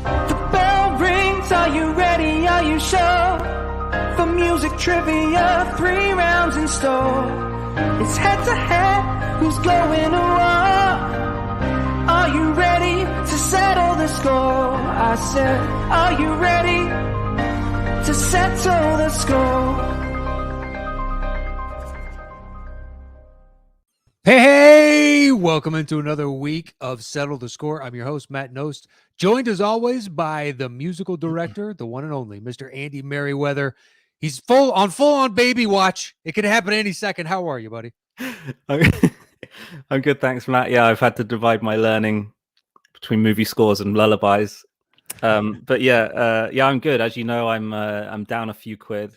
The bell rings, are you ready, are you sure? For music trivia, 3 rounds in store. It's head to head, who's going to war? Are you ready to settle the score? I said, are you ready to settle the score? Hey, welcome into another week of Settle the Score. I'm your host, Matt Nost, joined as always by the musical director, the one and only Mr. Andy Merriweather. He's full on baby watch. It could happen any second. How are you, buddy? I'm good, thanks, Matt. Yeah, I've had to divide my learning between movie scores and lullabies. But I'm good. As you know, I'm down a few quid.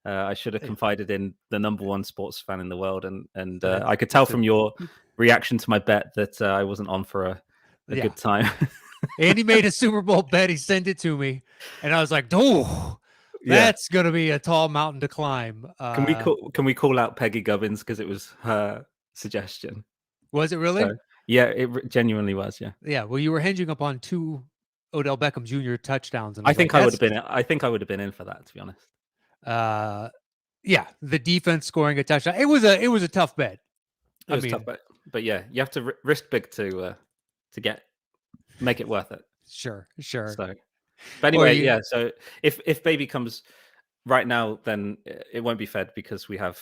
I should have confided in the number one sports fan in the world, and I could tell from your reaction to my bet that I wasn't on for a good time. Andy made a Super Bowl bet. He sent it to me, and I was like, "Oh, that's gonna be a tall mountain to climb." Can we call out Peggy Gubbins because it was her suggestion? Was it really? So, yeah, it genuinely was. Yeah. Yeah. Well, you were hinging upon 2 Odell Beckham Jr. touchdowns, and I think I would have been. I think I would have been in for that, to be honest. Yeah, the defense scoring a touchdown. It was a tough bet. It was tough bet, but yeah, you have to risk big to make it worth it. Sure. So, but anyway, so if baby comes right now, then it won't be fed because we're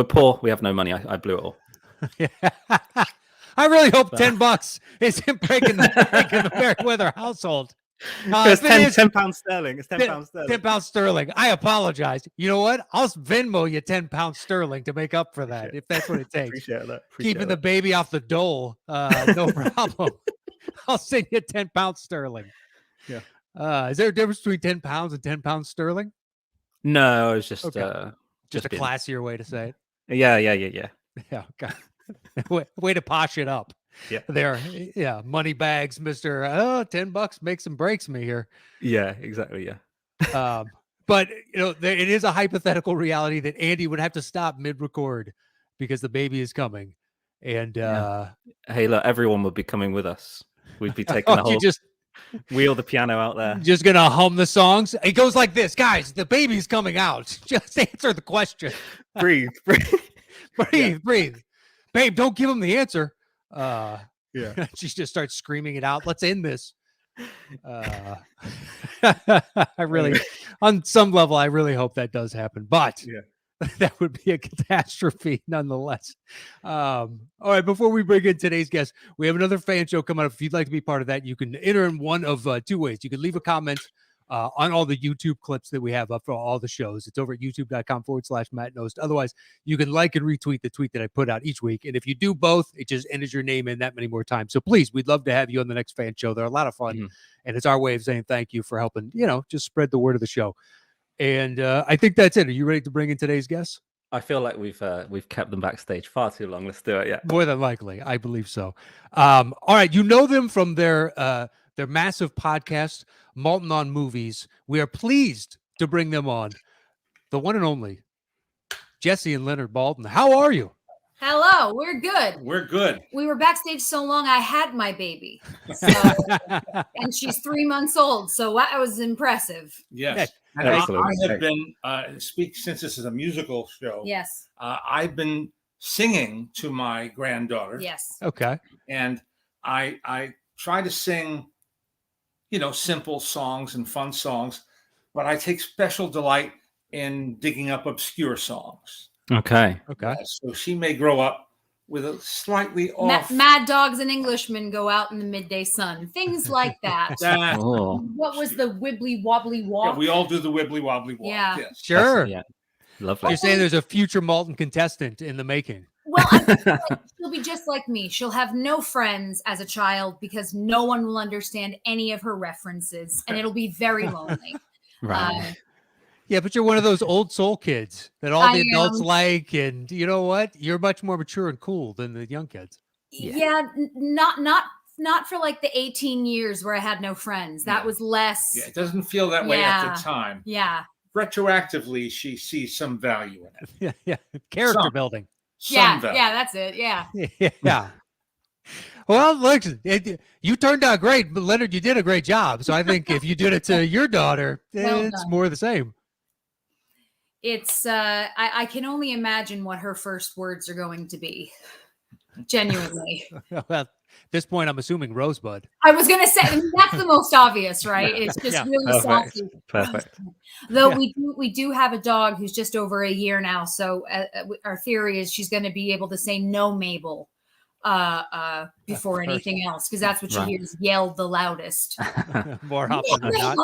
poor. We have no money. I blew it all. I really hope $10 isn't breaking the Merriweather household. It's £10 sterling. It's £10 sterling. £10 sterling. I apologize. You know what? I'll Venmo you £10 sterling to make up for that, if that's what it takes. Appreciate that. Keeping the baby off the dole, no problem. I'll send you £10 sterling. Yeah. Is there a difference between £10 and £10 sterling? No, it's just just a classier way to say it. Yeah. Yeah. Okay. way to posh it up. Yeah. There. Yeah. Money bags, Mr. $10 makes and breaks me here. Yeah, exactly. Yeah. But it is a hypothetical reality that Andy would have to stop mid-record because the baby is coming. And hey, look, everyone would be coming with us. We'd be taking the whole wheel the piano out there. Just gonna hum the songs. It goes like this, guys. The baby's coming out. Just answer the question. Breathe. Babe, don't give him the answer. Yeah. She just starts screaming it out. Let's end this. I really, on some level, I really hope that does happen, but that would be a catastrophe nonetheless. All right, before we bring in today's guest, we have another fan show coming up. If you'd like to be part of that, you can enter in one of 2 ways. You can leave a comment on all the YouTube clips that we have up for all the shows. It's over at youtube.com/Matt Nost. Otherwise, you can like and retweet the tweet that I put out each week. And if you do both, it just enters your name in that many more times. So please, we'd love to have you on the next fan show. They're a lot of fun. Mm-hmm. And it's our way of saying thank you for helping, just spread the word of the show. And I think that's it. Are you ready to bring in today's guests? I feel like we've kept them backstage far too long. Let's do it. Yeah. More than likely. I believe so. All right. You know them from their massive podcast, Maltin on Movies. We are pleased to bring them on. The one and only Jessie and Leonard Maltin. How are you? Hello, we're good. We're good. We were backstage so long, I had my baby. So, and she's 3 months old, so that was impressive. Yes. And I have been, since this is a musical show, yes, I've been singing to my granddaughter. Yes. Okay. And I try to sing, simple songs and fun songs, but I take special delight in digging up obscure songs. Okay. So she may grow up with a slightly off. Mad Dogs and Englishmen go out in the midday sun. Things like that. What was the wibbly wobbly walk? Yeah, we all do the wibbly wobbly walk. Yeah. Yes. Sure. Lovely. You're saying there's a future Maltin contestant in the making. Well, I feel like she'll be just like me. She'll have no friends as a child because no one will understand any of her references, and it'll be very lonely. Right. Yeah, but you're one of those old soul kids that all the adults like, and you know what? You're much more mature and cool than the young kids. Yeah, not for like the 18 years where I had no friends. That was less. Yeah, it doesn't feel that way at the time. Yeah. Retroactively, she sees some value in it. Yeah. Character building. Value. Yeah, that's it. Yeah. Yeah. Well, look, you turned out great, but Leonard, you did a great job. So I think if you did it to your daughter, it's more the same. It's I can only imagine what her first words are going to be. Genuinely. Well, at this point, I'm assuming Rosebud. I was gonna say that's the most obvious, right? It's just really saucy. Perfect. Though we do have a dog who's just over a year now, so our theory is she's going to be able to say no, Mabel, before anything else, because that's what she hears yelled the loudest. More often than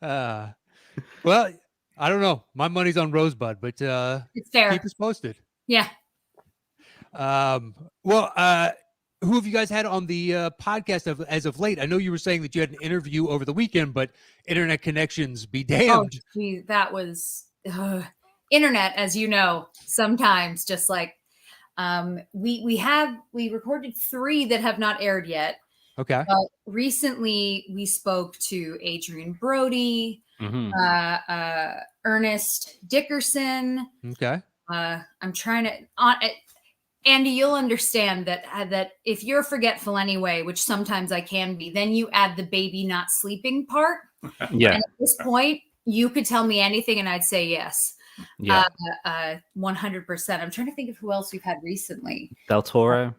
not. Well, I don't know. My money's on Rosebud, but it's fair. Keep us posted. Yeah. Well, who have you guys had on the podcast as of late? I know you were saying that you had an interview over the weekend, but internet connections be damned. Oh, gee, that was internet, as you know, sometimes just like we recorded 3 that have not aired yet. Okay. But recently we spoke to Adrian Brody, Ernest Dickerson. Okay. I'm trying to Andy, you'll understand that if you're forgetful anyway, which sometimes I can be, then you add the baby not sleeping part. Yeah. And at this point, you could tell me anything and I'd say yes. Yeah. 100%. I'm trying to think of who else we've had recently. Del Toro.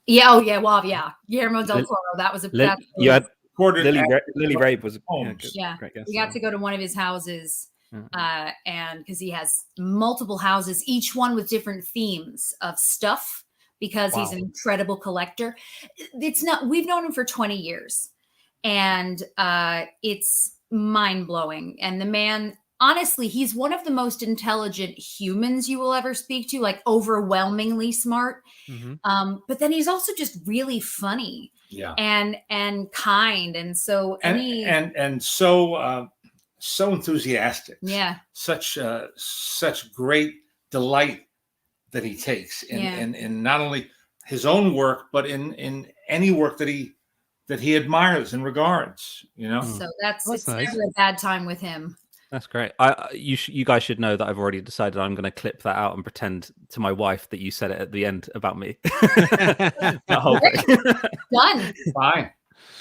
Yeah. Oh, yeah. Well, yeah. Guillermo del Toro. That was you had Lily Rabe was great guest. We got to go to one of his houses. And because he has multiple houses, each one with different themes of stuff, because he's an incredible collector. We've known him for 20 years and it's mind-blowing. And the man, honestly, he's one of the most intelligent humans you will ever speak to, like overwhelmingly smart. But then he's also just really funny and kind. And so so enthusiastic. Yeah. Such great delight that he takes in not only his own work, but in any work that he admires and regards, you know. So it's nice. never a bad time with him. That's great. You guys should know that I've already decided I'm going to clip that out and pretend to my wife that you said it at the end about me. That whole thing. Done. Fine.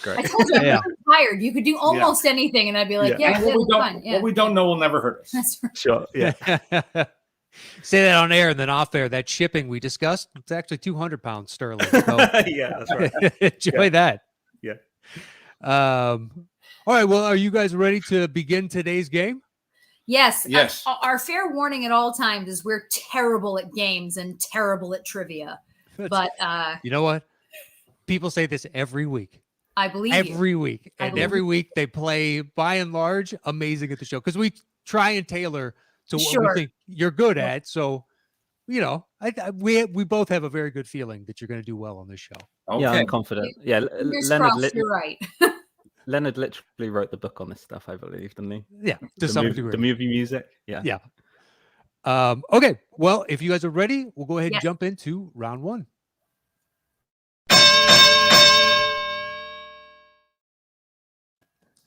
Great. I told you I'm tired. You could do almost anything, and I'd be like, what we don't know will never hurt us. That's right. Sure. Yeah. Say that on air and then off air. That shipping we discussed, it's actually 200 pounds sterling. So yeah, that's right. Enjoy that. Yeah. All right. Well, are you guys ready to begin today's game? Yes. Yes. Our fair warning at all times is we're terrible at games and terrible at trivia. But you know what? People say this every week. I believe every week. And every week they play, by and large, amazing at the show. Because we try and tailor to what we think you're good at. So, you know, we both have a very good feeling that you're going to do well on this show. Okay. Yeah, I'm confident. Yeah, Leonard, you're right. Leonard literally wrote the book on this stuff, I believe, didn't he? Yeah, to some degree. The movie music. Yeah. Yeah. Okay. Well, if you guys are ready, we'll go ahead and jump into round 1.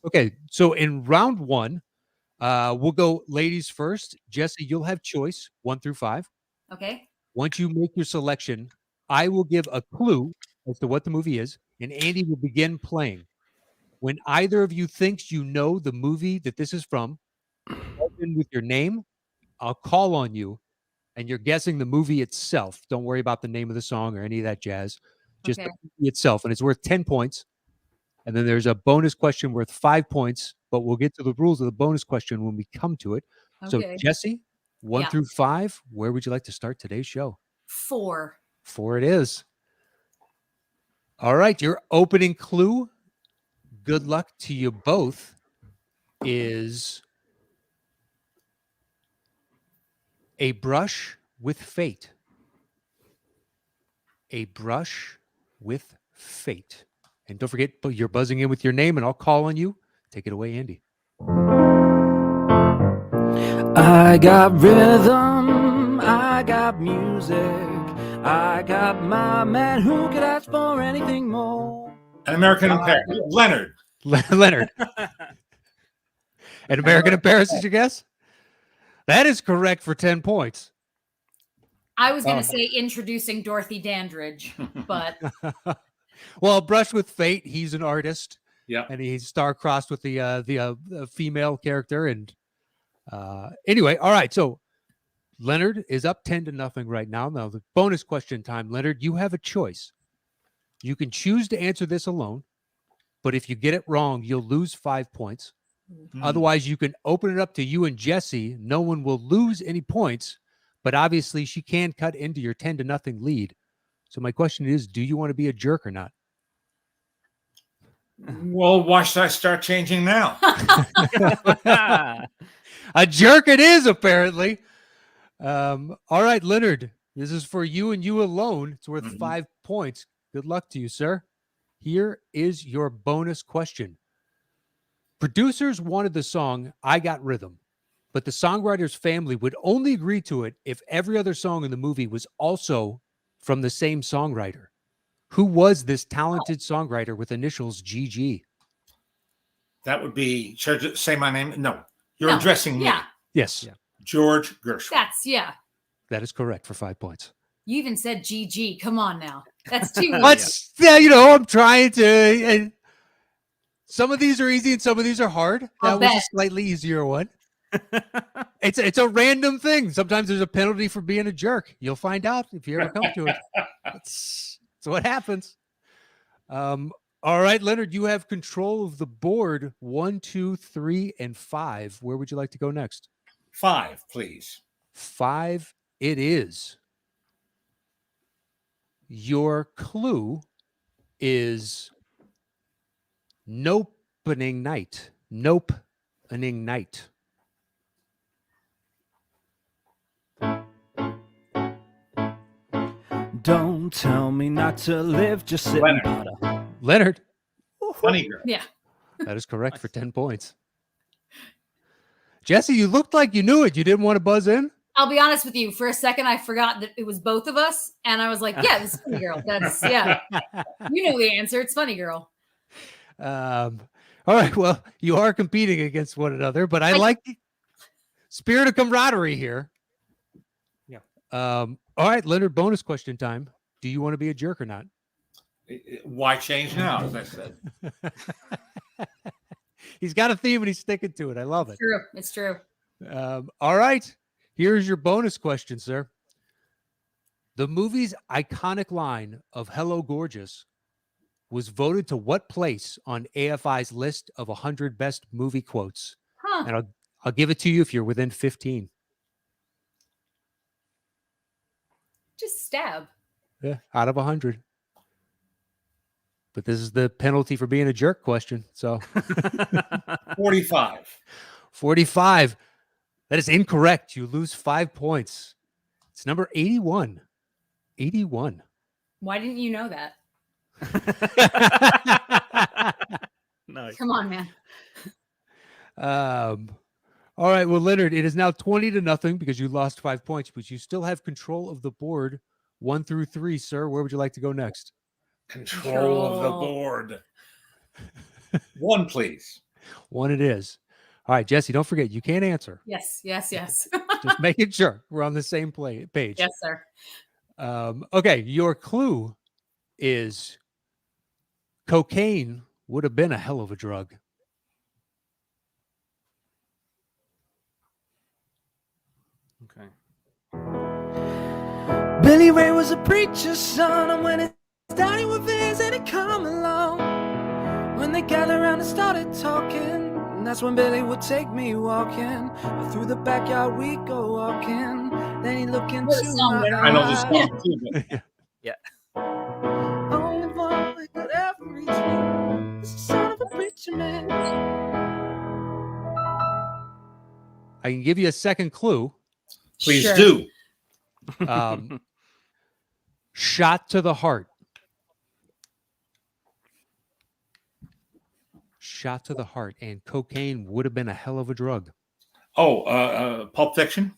Okay, so in round 1, we'll go ladies first. Jessie, you'll have choice 1 through 5. Okay. Once you make your selection, I will give a clue as to what the movie is, and Andy will begin playing. When either of you thinks you know the movie that this is from, type in with your name, I'll call on you, and you're guessing the movie itself. Don't worry about the name of the song or any of that jazz. Just the movie itself, and it's worth 10 points. And then there's a bonus question worth 5 points, but we'll get to the rules of the bonus question when we come to it. Okay. So, Jessie, 1 through 5, where would you like to start today's show? 4. 4 it is. All right, your opening clue, good luck to you both, is A Brush with Fate. A Brush with Fate. And don't forget, you're buzzing in with your name, and I'll call on you. Take it away, Andy. I got rhythm, I got music, I got my man who could ask for anything more. An American in Paris. Leonard. Leonard. An American in Paris, did you guess? That is correct for 10 points. I was going to say introducing Dorothy Dandridge, but well, Brush with Fate. He's an artist. Yeah, and he's star-crossed with the female character. And anyway, all right. So Leonard is up 10-0 right now. Now the bonus question time, Leonard. You have a choice. You can choose to answer this alone, but if you get it wrong, you'll lose 5 points. Otherwise, you can open it up to you and Jessie. No one will lose any points, but obviously she can cut into your 10-0 lead. So my question is, do you want to be a jerk or not? Well, why should I start changing now? A jerk it is, apparently. All right, Leonard, this is for you and you alone. It's worth 5 points. Good luck to you, sir. Here is your bonus question. Producers wanted the song I Got Rhythm, but the songwriter's family would only agree to it if every other song in the movie was also from the same songwriter. Who was this talented songwriter with initials GG? That would be, should I say my name? No, you're addressing me. Yeah. Yes. Yeah. George Gershwin. That is correct for 5 points. You even said GG. Come on now. That's too much. Let's, I'm trying to. Some of these are easy and some of these are hard. That was a slightly easier one. It's a random thing. Sometimes there's a penalty for being a jerk. You'll find out if you ever come to it. That's what happens. All right, Leonard, you have control of the board 1, 2, 3, and 5. Where would you like to go next? 5, please. 5 it is. Your clue is Nopening Night. Nopening Night. Don't tell me not to live, just sit Leonard. and butter. Leonard. Funny girl. Yeah. That is correct for 10 points. Jesse, you looked like you knew it. You didn't want to buzz in? I'll be honest with you. For a second, I forgot that it was both of us. And I was like, yeah, it's Funny Girl. That's, yeah. You know the answer. It's Funny Girl. All right. Well, you are competing against one another, but I like the spirit of camaraderie here. Yeah. All right, Leonard, bonus question time. Do you want to be a jerk or not? Why change now, as I said? He's got a theme and he's sticking to it. I love it. True. It's true. All right. Here's your bonus question, sir. The movie's iconic line of Hello, Gorgeous was voted to what place on AFI's list of 100 best movie quotes? Huh. And I'll give it to you if you're within 15. Just stab. Yeah, out of 100. But this is the penalty for being a jerk question. So 45. 45. That is incorrect. You lose 5 points. It's number 81. 81. Why didn't you know that? Nice. Come on, man. All right. Well, Leonard, it is now 20-0 because you lost 5 points, but you still have control of the board 1 through 3, sir. Where would you like to go next? Control of the board. 1, please. 1 it is. All right, Jesse, don't forget, you can't answer. Yes. Just making sure we're on the same page. Yes, sir. Okay, your clue is cocaine would have been a hell of a drug. Okay. Billy Ray was a preacher's son, and when his daddy would visit, he'd come along. When they gathered around and started talking, and that's when Billy would take me walking. Through the backyard we'd go walking. Then he'd look into my I know this eyes. song too, but Yeah. Only one that could ever reach me is the son of a preacher man. I can give you a second clue. please Sure. do. Shot to the heart. Shot to the heart. And cocaine would have been a hell of a drug. Pulp Fiction.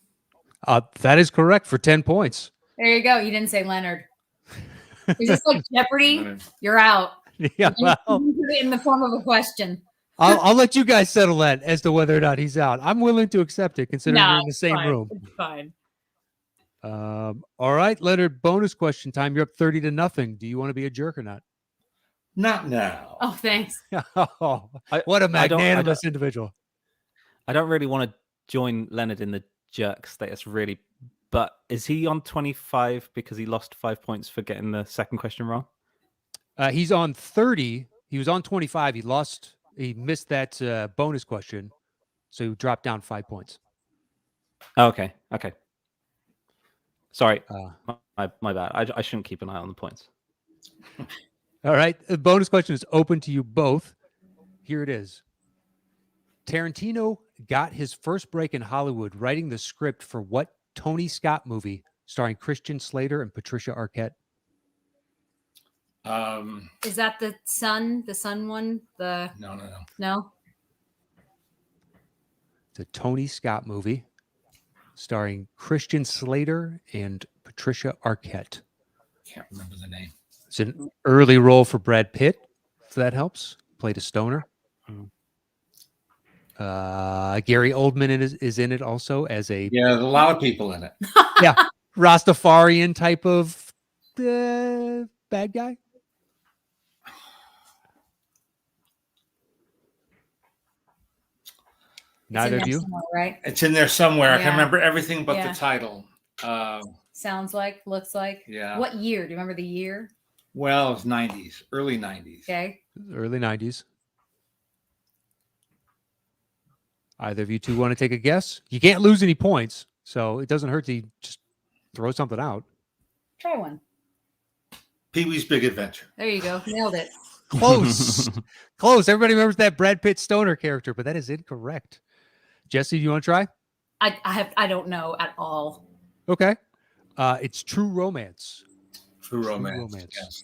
That is correct for 10 points. There you go. You didn't say Leonard. Is this like Jeopardy? You're out. Yeah, well, You put it in the form of a question. I'll let you guys settle that as to whether or not he's out. I'm willing to accept it, considering No, we're in the same fine. room. It's fine. All right, Leonard, bonus question time. You're up 30-0. Do you want to be a jerk or not? Not now. Oh, thanks. Oh, what a magnanimous individual. I don't really want to join Leonard in the jerk status, really. But is he on 25 because he lost 5 points for getting the second question wrong? He's on 30. He was on 25. He missed that bonus question. So he dropped down 5 points. Oh, okay. Sorry. My bad. I shouldn't keep an eye on the points. All right. The bonus question is open to you both. Here it is. Tarantino got his first break in Hollywood writing the script for what Tony Scott movie starring Christian Slater and Patricia Arquette? Is that the Sun one? No. It's a Tony Scott movie starring Christian Slater and Patricia Arquette. Can't remember the name. It's an early role for Brad Pitt, if that helps. Played a stoner. Gary Oldman is in it also as a... Yeah, there's a lot of people in it. Yeah, Rastafarian type of bad guy. Neither of you? Right? It's in there somewhere. Yeah. I can remember everything but the title. Sounds like, looks like. Yeah. What year? Do you remember the year? Well, it was 90s, early 90s. Okay. Early 90s. Either of you two want to take a guess? You can't lose any points, so it doesn't hurt to just throw something out. Try one. Pee-wee's Big Adventure. There you go. Nailed it. Close. Close. Everybody remembers that Brad Pitt stoner character, but that is incorrect. Jesse, do you want to try? I don't know at all. Okay. It's True Romance. True Romance. Yes.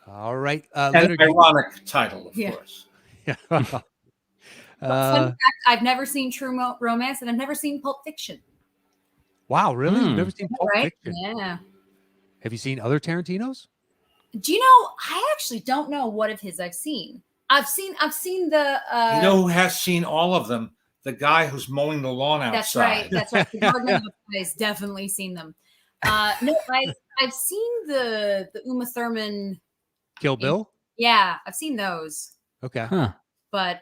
All right. An ironic title, of course. Yeah. Fun fact, I've never seen True Romance, and I've never seen Pulp Fiction. Wow, really? You've never seen Pulp Fiction? Yeah. Have you seen other Tarantinos? Do you know? I actually don't know what of his I've seen. I've seen the. You know who has seen all of them? The guy who's mowing the lawn outside. That's right. The Garden I've definitely seen them. No, I've seen the Uma Thurman. Kill Bill? Yeah, I've seen those. Okay. Huh. But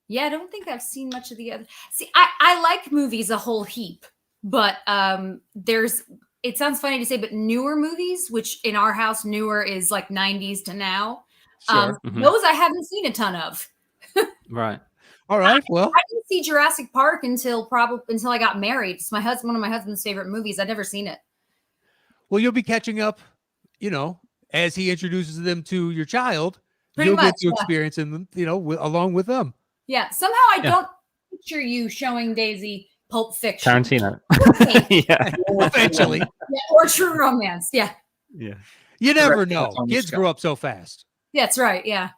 yeah, I don't think I've seen much of the other. See, I like movies a whole heap, but it sounds funny to say, but newer movies, which in our house, newer is like 90s to now. Sure. Those I haven't seen a ton of. Right. All right. Well, I didn't see Jurassic Park until I got married. It's one of my husband's favorite movies. I'd never seen it. Well, you'll be catching up, as he introduces them to your child. Pretty you'll much, get to experience them, along with them. Yeah. Somehow I don't picture you showing Daisy Pulp Fiction. Tarantino. Yeah. Eventually. Yeah, or True Romance. Yeah. Yeah. You never know. Kids grow up so fast. That's right. Yeah.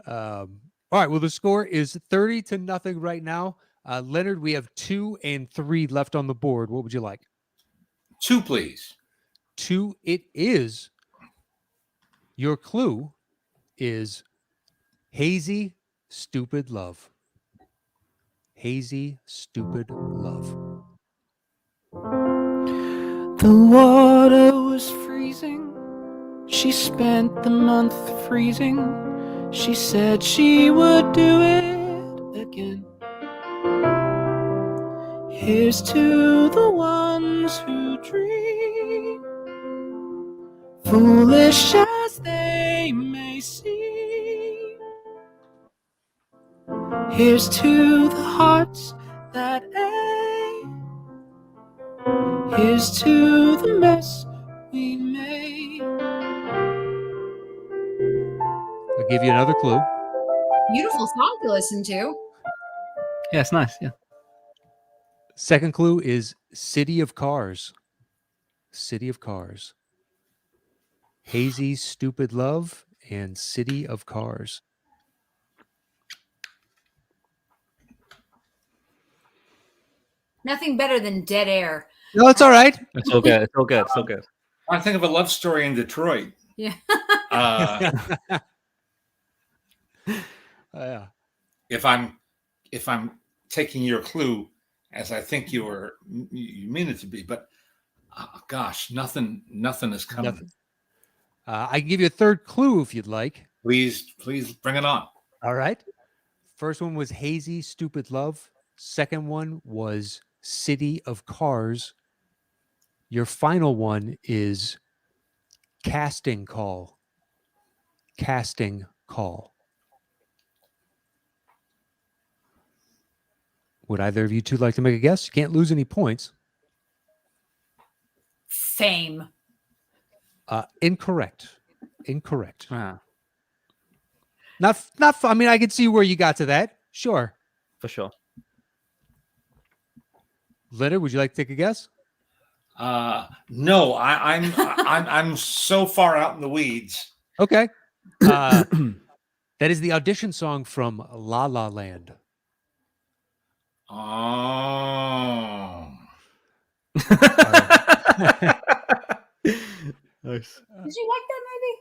All right. Well, the score is 30-0 right now. Leonard, we have 2 and 3 left on the board. What would you like? 2, please. 2 it is. Your clue is hazy, stupid love. Hazy, stupid love. The water was freezing. She spent the month freezing. She said she would do it again. Here's to the ones who dream, foolish as they may seem. Here's to the hearts that ache. Here's to the mess we made. I'll give you another clue. Beautiful song to listen to. Yeah, it's nice. Yeah. Second clue is City of Cars. City of Cars. Hazy, stupid love and City of Cars. Nothing better than Dead Air. No, it's all right. It's all good. It's all good. It's all good. I think of A Love Story in Detroit. Yeah. Yeah. If I'm taking your clue as I think you mean it to be. But gosh, nothing is coming. Nothing. I can give you a third clue if you'd like. Please bring it on. All right. First one was Hazy, Stupid Love. Second one was City of Cars. Your final one is Casting Call. Casting Call. Would either of you two like to make a guess? You can't lose any points. Fame. Incorrect. Incorrect. Ah, Not. I mean, I can see where you got to that. Sure. for sure. Leonard, would you like to take a guess? No, I'm so far out in the weeds. Okay. That is the audition song from La La Land. Oh. Nice. Did you like that movie?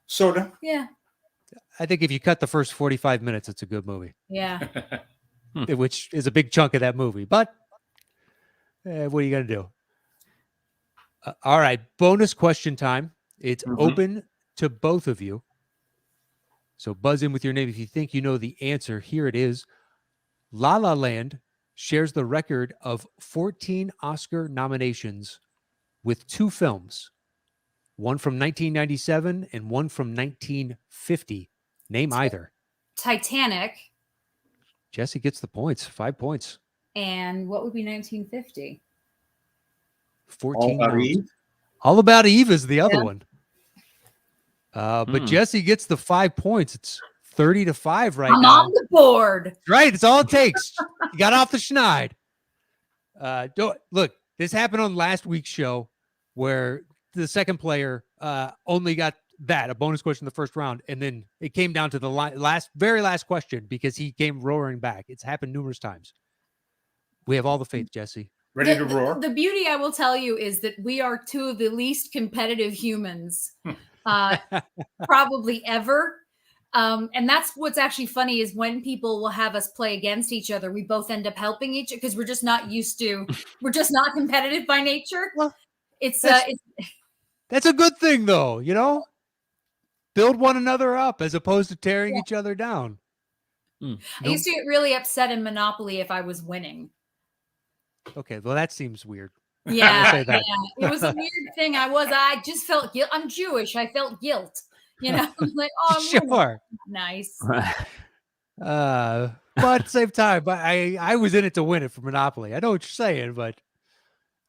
Sorta. Yeah. I think if you cut the first 45 minutes, it's a good movie, Yeah. which is a big chunk of that movie. But what are you going to do? All right. Bonus question time. It's open to both of you. So buzz in with your name if you think you know the answer. Here it is. La La Land shares the record of 14 Oscar nominations with two films, one from 1997 and one from 1950. Name either. Titanic. Jessie gets the points. 5 points. And what would be 1950? 14. All About rounds. Eve? All About Eve is the other Yeah. one. But Jessie gets the 5 points. It's 30-5 right I'm now. on the board. Right. It's all it takes. You got off the schneid. Look, this happened on last week's show where the second player only got a bonus question in the first round. And then it came down to the very last question because he came roaring back. It's happened numerous times. We have all the faith, Jessie. Ready to roar? The beauty, I will tell you, is that we are two of the least competitive humans probably ever. And that's what's actually funny is when people will have us play against each other, we both end up helping each other because we're just not used to, we're just not competitive by nature. Well, it's that's a good thing, though, you know? Build one another up as opposed to tearing each other down. I used to get really upset in Monopoly if I was winning. Okay, well, that seems weird. Yeah, say that. yeah. It was a weird thing. I just felt guilt. I'm Jewish. I felt guilt. You know, I'm like, oh, I'm winning. Sure. Nice. But at the same time, but I was in it to win it for Monopoly. I know what you're saying, but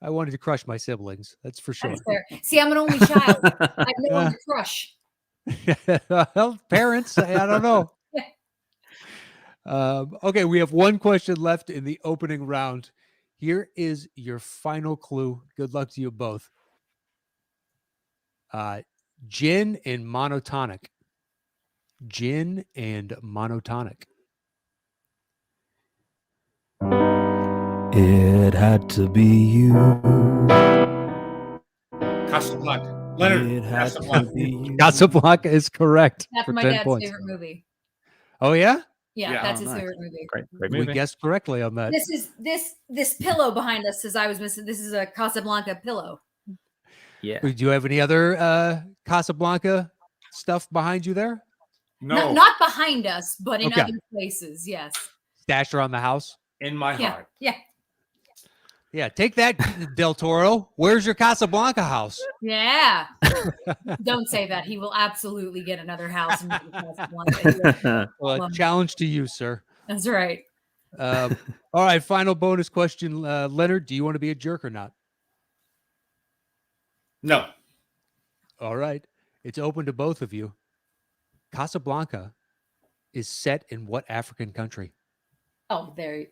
I wanted to crush my siblings. That's for sure. That's fair. See, I'm an only child. I have no one to crush. Well, parents, I don't know. Okay, we have one question left in the opening round. Here is your final clue. Good luck to you both. Gin and monotonic. Gin and monotonic. It had to be you. Casablanca. Leonard, Casablanca. Casablanca is correct. That's for my 10 dad's points. favorite movie. Oh, yeah? Yeah, that's his nice. favorite movie. Great We movie. guessed correctly on that. This is this pillow behind us says I was missing. This is a Casablanca pillow. Yeah. Do you have any other Casablanca stuff behind you there? No, Not behind us, but in Okay. other places. Yes. Stashed around the house? in my Yeah. heart. Yeah. Yeah, take that, Del Toro. Where's your Casablanca house? Yeah. Don't say that. He will absolutely get another house. In Casablanca. Well, a challenge to you, sir. That's right. All right, final bonus question. Leonard, do you want to be a jerk or not? No. All right. It's open to both of you. Casablanca is set in what African country? Oh, there.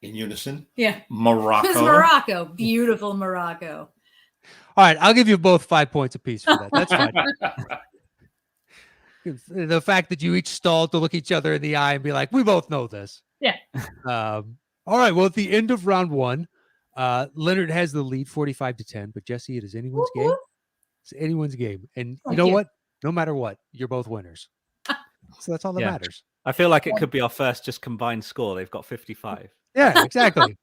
In unison. Yeah. Morocco. It's Morocco. Beautiful Morocco. All right, I'll give you both 5 points apiece for that. That's fine. The fact that you each stalled to look each other in the eye and be like, we both know this. Yeah. All right. Well, at the end of round one, Leonard has the lead 45-10, but Jessie, it is anyone's game. It's anyone's game. And you know what? No matter what, you're both winners. So that's all that Yeah. matters. I feel like it could be our first just combined score. They've got 55. Yeah, exactly.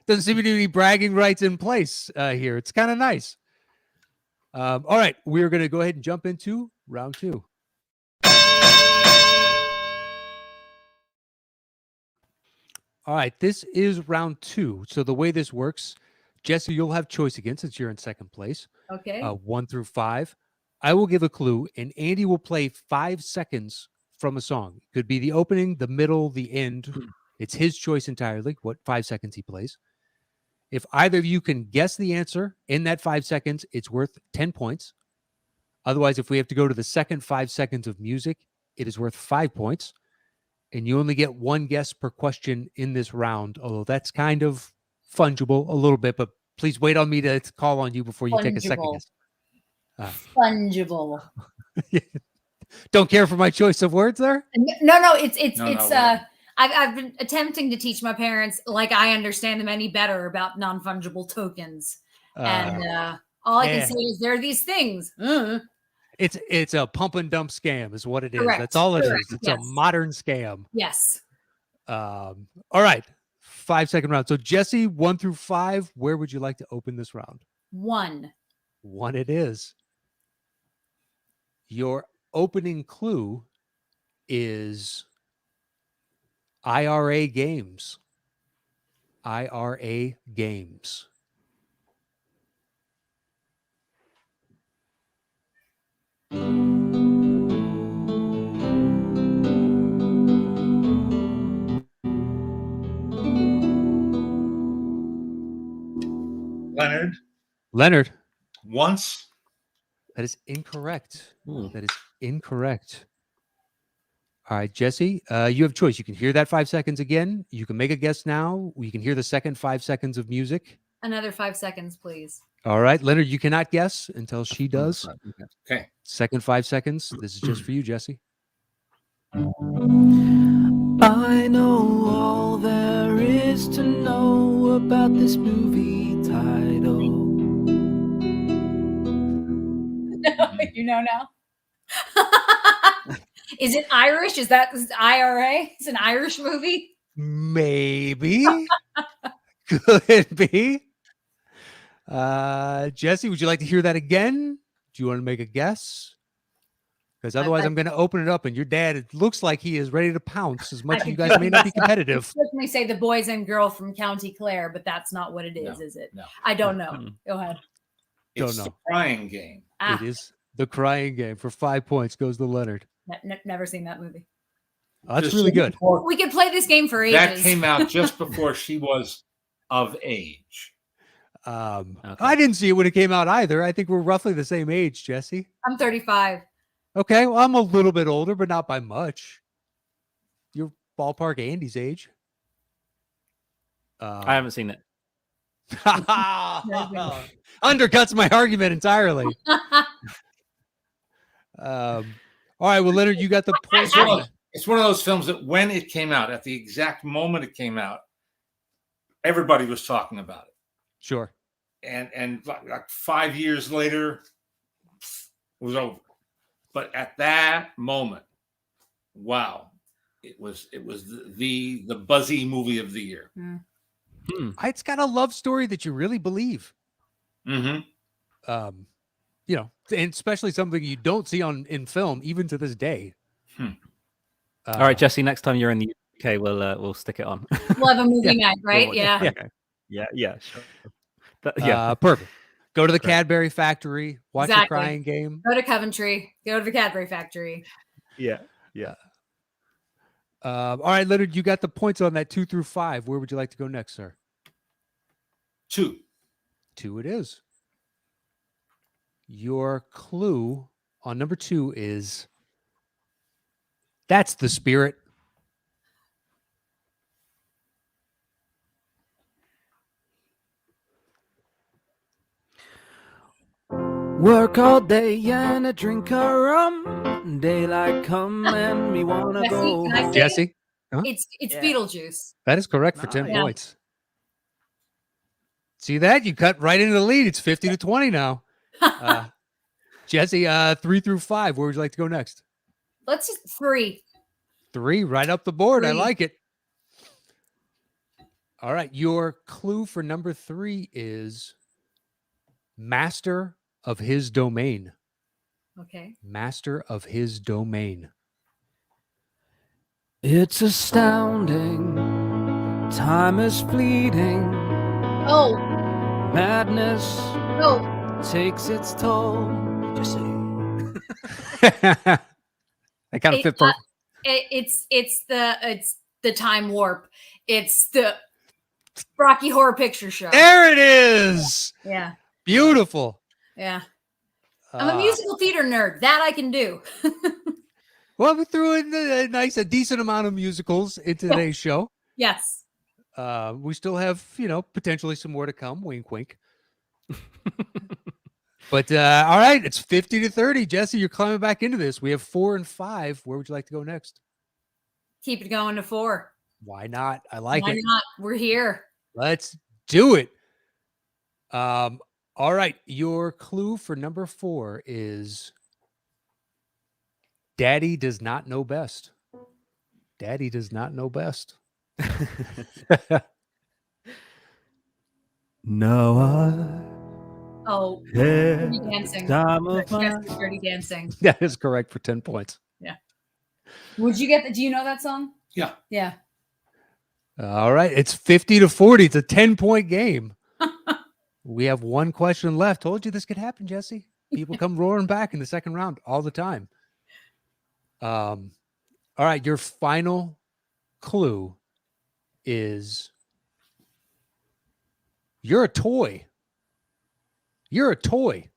Doesn't seem to be any bragging rights in place here. It's kind of nice. All right, we're going to go ahead and jump into round 2. All right, this is round 2. So the way this works, Jessie, you'll have choice again since you're in second place. Okay. 1 through 5. I will give a clue, and Andy will play 5 seconds from a song. Could be the opening, the middle, the end. It's his choice entirely, what 5 seconds he plays. If either of you can guess the answer in that 5 seconds, it's worth 10 points. Otherwise, if we have to go to the second 5 seconds of music, it is worth 5 points. And you only get 1 guess per question in this round, although that's kind of fungible a little bit, but please wait on me to call on you before you take a second guess. Fungible. Don't care for my choice of words there? No, it's I've been attempting to teach my parents, like I understand them any better, about non-fungible tokens. And all I can say is there are these things. It's a pump and dump scam is what it is. Correct. That's all it is. It's Yes. a modern scam. Yes. All right. 5-second round. So Jessie, 1 through 5, where would you like to open this round? 1. 1 it is. Your opening clue is IRA games. IRA games. Leonard. Once. That is incorrect. That is incorrect. All right, Jessie, you have choice. You can hear that 5 seconds again. You can make a guess now. You can hear the second 5 seconds of music. Another 5 seconds, please. All right, Leonard, you cannot guess until she does. Okay. Second 5 seconds. This is just for you, Jessie. I know all there is to know about this movie title. You know now? Is it Irish? Is IRA? It's an Irish movie? Maybe. Could be. Jessie, would you like to hear that again? Do you want to make a guess? Because otherwise I'm going to open it up and your dad, it looks like he is ready to pounce as much as you guys may not be competitive. Certainly say the boys and girl from County Clare, but that's not what it is it? No. I don't know. Go ahead. It's the crying game. It is the crying game. For 5 points goes to Leonard. Never seen that movie. Oh, that's really good. We could play this game for ages. That came out just before she was of age. I didn't see it when it came out either. I think we're roughly the same age, Jessie. I'm 35. Okay, well, I'm a little bit older, but not by much. You're ballpark Andy's age. I haven't seen it. Undercuts my argument entirely. All right, well, Leonard, you got the point. It's one of those films that when it came out, at the exact moment it came out, everybody was talking about it. Sure. And like 5 years later, it was over. But at that moment, wow, it was the buzzy movie of the year. It's got a love story that you really believe. Mm-hmm. You know, and especially something you don't see in film, even to this day. All right, Jessie, next time you're in the UK, we'll stick it on. We'll have a movie night, right? Yeah. Yeah, sure. Perfect. Go to the Cadbury factory, watch the crying game. Go to Coventry, go to the Cadbury factory. Yeah. All right, Leonard, you got the points on that 2 through 5. Where would you like to go next, sir? 2. 2 it is. Your clue on number 2 is that's the spirit. Work all day and a drink of rum. Daylight come and me wanna go. Jessie? Huh? It's Beetlejuice. That is correct for 10 points. See that? You cut right into the lead. It's 50-20 now. Jessie, 3 through 5. Where would you like to go next? Let's just 3. 3, right up the board. 3. I like it. All right. Your clue for number 3 is master of his domain. Okay. Master of his domain. It's astounding. Time is fleeting. Oh. Madness Oh. takes its toll. Just say. I kind of fit for. It's the time warp. It's the Rocky Horror Picture Show. There it is. Yeah. Beautiful. Yeah. I'm a musical theater nerd. That I can do. Well, we threw in a decent amount of musicals in today's show. Yes. We still have, potentially some more to come. Wink, wink. But all right, it's 50-30. Jesse, you're climbing back into this. We have 4 and 5. Where would you like to go next? Keep it going to 4. Why not? I like it. Why not? We're here. Let's do it. All right. Your clue for number 4 is Daddy does not know best. Daddy does not know best. No, Oh, Dirty Dancing. Dirty Dancing. That is correct for 10 points. Yeah. Would you get that? Do you know that song? Yeah. Yeah. All right. It's 50-40. It's a 10-point game. We have one question left. Told you this could happen, Jesse. People come roaring back in the second round all the time. All right. Your final clue is you're a toy. You're a toy.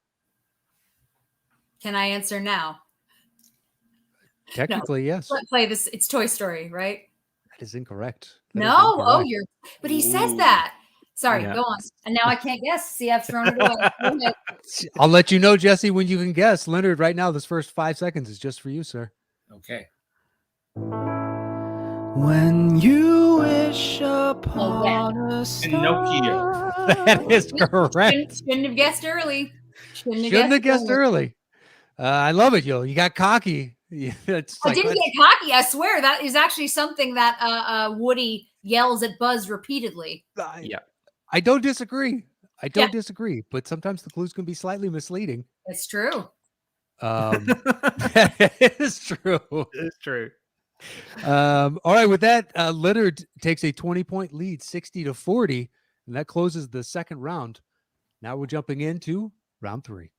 Can I answer now? Technically, yes. Let's play this. It's Toy Story, right? That is incorrect. But he says that. Sorry, Yeah. go on. And now I can't guess. See, I've thrown it away. I'll let you know, Jesse, when you can guess. Leonard, right now, this first 5 seconds is just for you, sir. Okay. When you wish upon a star. Pinocchio. That is correct. Shouldn't have guessed early. Shouldn't have guessed early. I love it, yo. You got cocky. It's I didn't get cocky. I swear that is actually something that Woody yells at Buzz repeatedly. Yeah. I don't disagree. Disagree, but sometimes the clues can be slightly misleading. It's true. That is true. It's true. All right, with that, Leonard takes a 20-point lead, 60-40, and that closes the second round. Now we're jumping into round 3.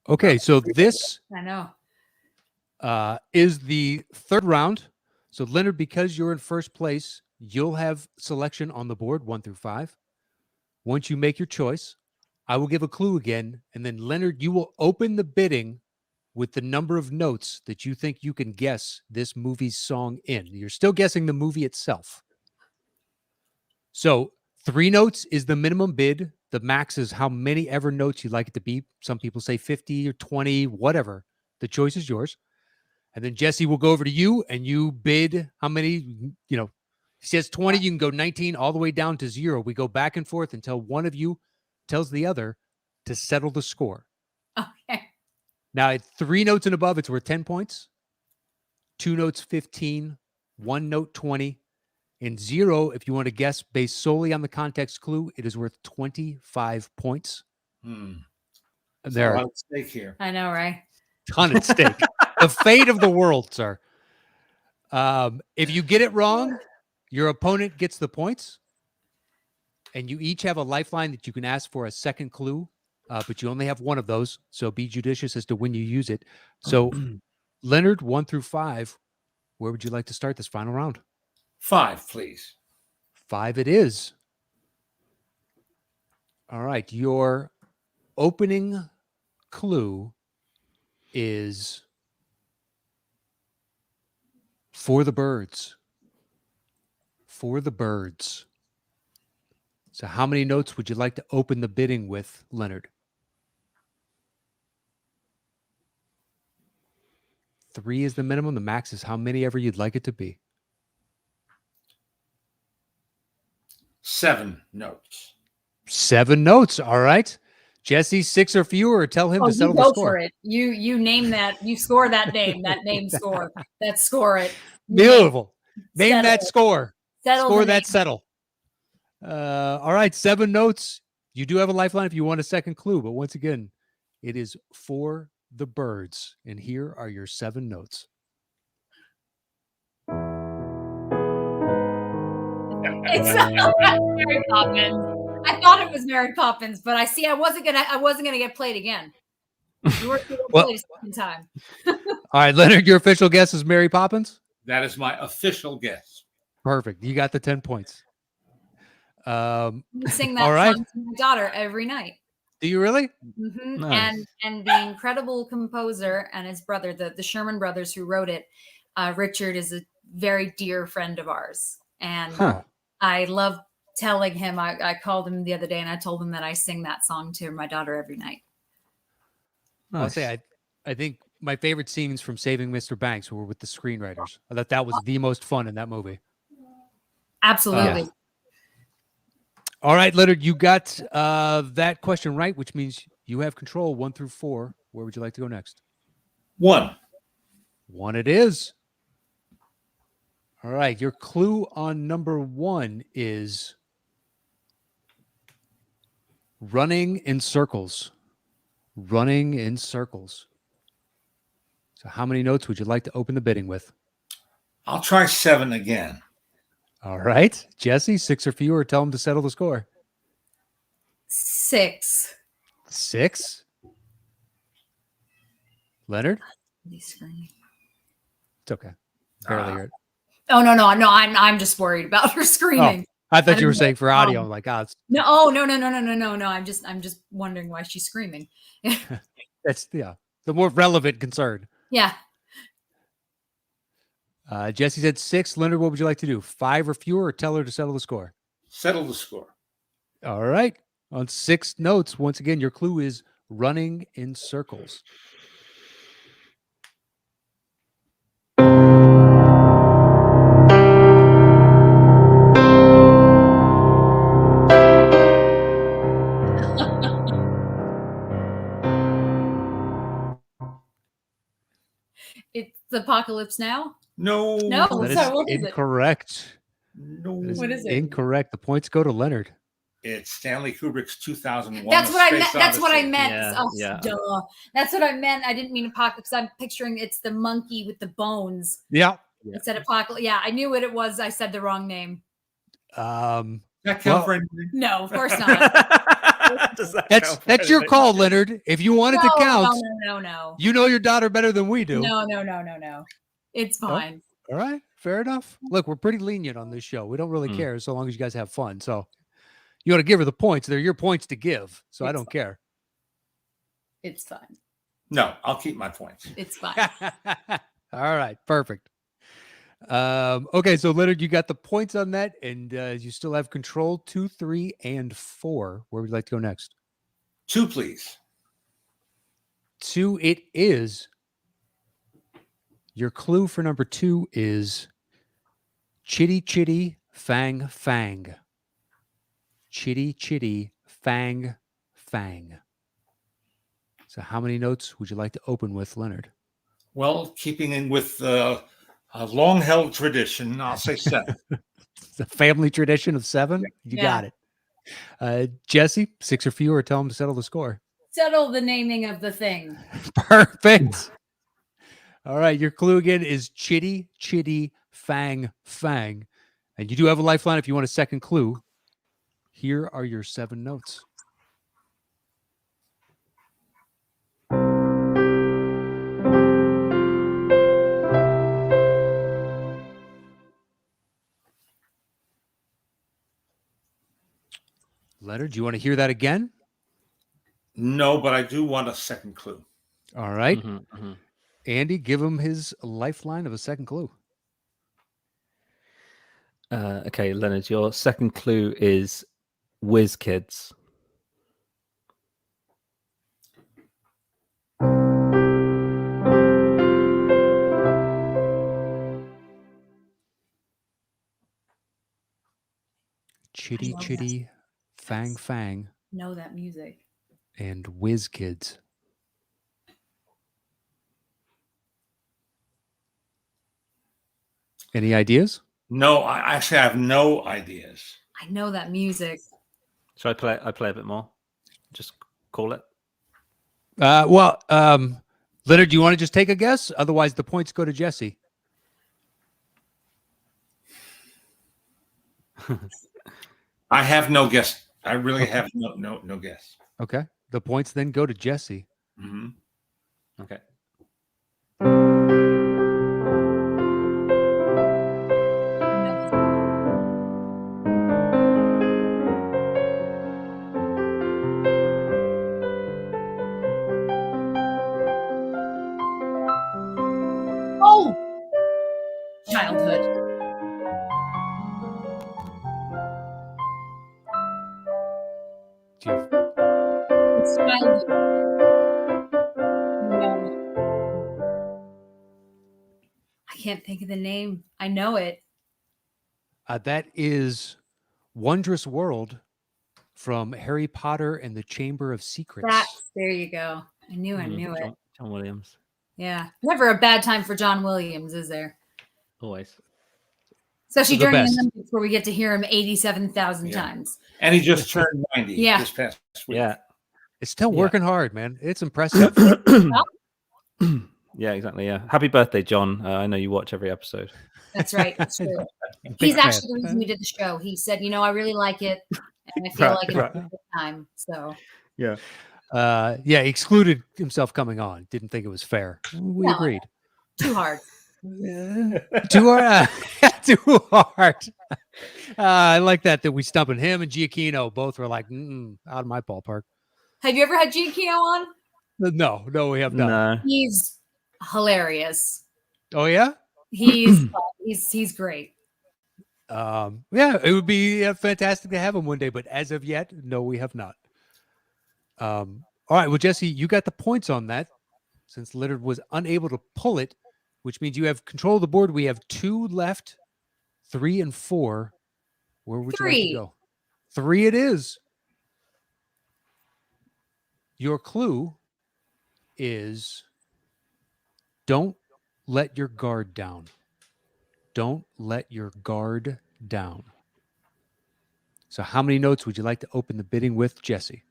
Okay, so this I know. is the third round. So Leonard, because you're in first place, you'll have selection on the board 1 through 5. Once you make your choice, I will give a clue again, and then Leonard, you will open the bidding with the number of notes that you think you can guess this movie's song in. You're still guessing the movie itself. So 3 notes is the minimum bid. The max is how many ever notes you'd like it to be. Some people say 50 or 20, whatever. The choice is yours. And then Jesse will go over to you and you bid how many, he says 20, you can go 19 all the way down to 0. We go back and forth until one of you tells the other to settle the score. Okay. Now at 3 notes and above, it's worth 10 points. 2 notes, 15, 1 note, 20. And 0, if you want to guess based solely on the context clue, it is worth 25 points. There a lot at stake here. I know, right? Ton at stake. The fate of the world, sir. If you get it wrong, your opponent gets the points. And you each have a lifeline that you can ask for a second clue, but you only have one of those. So be judicious as to when you use it. So, Leonard, 1 through 5, where would you like to start this final round? 5, please. 5 it is. All right. Your opening clue is For the Birds. For the Birds. So how many notes would you like to open the bidding with, Leonard? 3 is the minimum. The max is how many ever you'd like it to be. 7 notes. 7 notes. All right. Jesse, 6 or fewer. Tell him to You settle the go score. for it. You name that. You score that name. That name score. That score it. Beautiful. Name Settle that it. score. Settle Score the that name. settle. All right, 7 notes. You do have a lifeline if you want a second clue, but once again, it is for the birds. And here are your 7 notes. It's Mary Poppins. I thought it was Mary Poppins, but I wasn't gonna get played again. You weren't gonna Well, play a second time. All right, Leonard, your official guess is Mary Poppins? That is my official guess. Perfect. You got the 10 points. We sing that all right. song to my daughter every night. Do you really? Mm-hmm. Nice. And the incredible composer and his brother, the Sherman brothers who wrote it, Richard is a very dear friend of ours. And I love telling him, I called him the other day and I told him that I sing that song to my daughter every night. Nice. I'll say I think my favorite scenes from Saving Mr. Banks were with the screenwriters. I thought that was the most fun in that movie. Absolutely. All right, Leonard, you got that question right, which means you have control 1 through 4. Where would you like to go next? 1. 1 it is. All right, your clue on number 1 is running in circles. Running in circles. So how many notes would you like to open the bidding with? I'll try 7 again. All right. Jesse, 6 or fewer. Tell him to settle the score. 6. 6. Leonard? It's okay. Barely hear it. Oh, no. I'm just worried about her screaming. I thought you were saying for audio. I'm like, it's... No. I'm just wondering why she's screaming. That's the more relevant concern. Yeah. Jesse said 6. Leonard, what would you like to do? 5 or fewer, or tell her to settle the score? Settle the score. All right. On 6 notes, once again, your clue is running in circles. It's Apocalypse Now? No. That is what is incorrect. No. What is it? Incorrect. The points go to Leonard. It's Stanley Kubrick's 2001. That's what I meant. That's what I Odyssey. meant. Yeah, Oh, yeah. duh. That's what I meant. I didn't mean Apocalypse. I'm picturing it's the monkey with the bones. Yeah. I said Apocalypse. Yeah, I knew what it was. I said the wrong name. Does that count for anything? No, of course not. That's your call, Leonard. If you want it to count, No. you know your daughter better than we do. No. It's fine. All right, fair enough. Look, we're pretty lenient on this show. We don't really care so long as you guys have fun. So you got to give her the points. They're your points to give. So I don't care. It's fine. No, I'll keep my points. It's fine. All right, perfect. Okay, so Leonard, you got the points on that, and you still have control 2, 3, and 4. Where would you like to go next? 2, please. 2 it is. Your clue for number 2 is chitty chitty fang fang. Chitty chitty fang fang. So how many notes would you like to open with, Leonard? Well, keeping in with a long-held tradition, I'll say 7. The family tradition of 7? You got it. Jesse, 6 or fewer, tell him to settle the score. Settle the naming of the thing. Perfect. All right, your clue again is chitty chitty fang fang. And you do have a lifeline if you want a second clue. Here are your 7 notes. Leonard, do you want to hear that again? No, but I do want a second clue. All right. Andy, give him his lifeline of a second clue. Okay, Leonard, your second clue is Whiz Kids. Chitty chitty fang fang. Know that music. and Whiz Kids. Any ideas? No, I actually have no ideas. I know that music. Should I play a bit more? Just call it. Leonard, do you want to just take a guess? Otherwise, the points go to Jessie. I have no guess. I really have no guess. Okay. The points then go to Jessie. Mm-hmm. Okay. Oh, childhood. It's childhood. No. I can't think of the name. I know it. That is Wondrous World from Harry Potter and the Chamber of Secrets. There you go. I knew it. John Williams. Yeah. Never a bad time for John Williams, is there? Always. Especially The during best. the Olympics where we get to hear him 87,000 times. And he just turned 90 this past week. Yeah. It's still working hard, man. It's impressive. Yeah, exactly. Yeah. Happy birthday, John. I know you watch every episode. That's right. It's true. Big He's fan. actually the reason we did the show. He said, I really like it. And I feel like it's a good time. So, Yeah. He excluded himself coming on. Didn't think it was fair. We agreed. too hard. Too hard. Too hard. I like that we stumping him and Giacchino both were like, out of my ballpark. Have you ever had Giacchino on? No, we have not. No. He's hilarious. Oh yeah. He's great. It would be fantastic to have him one day, but as of yet, no, we have not. All right, well, Jessie, you got the points on that since Leonard was unable to pull it, which means you have control of the board. We have 2 left, 3 and 4. Where would you like to go? 3 it is. Your clue is don't let your guard down. Don't let your guard down. So how many notes would you like to open the bidding with, Jessie?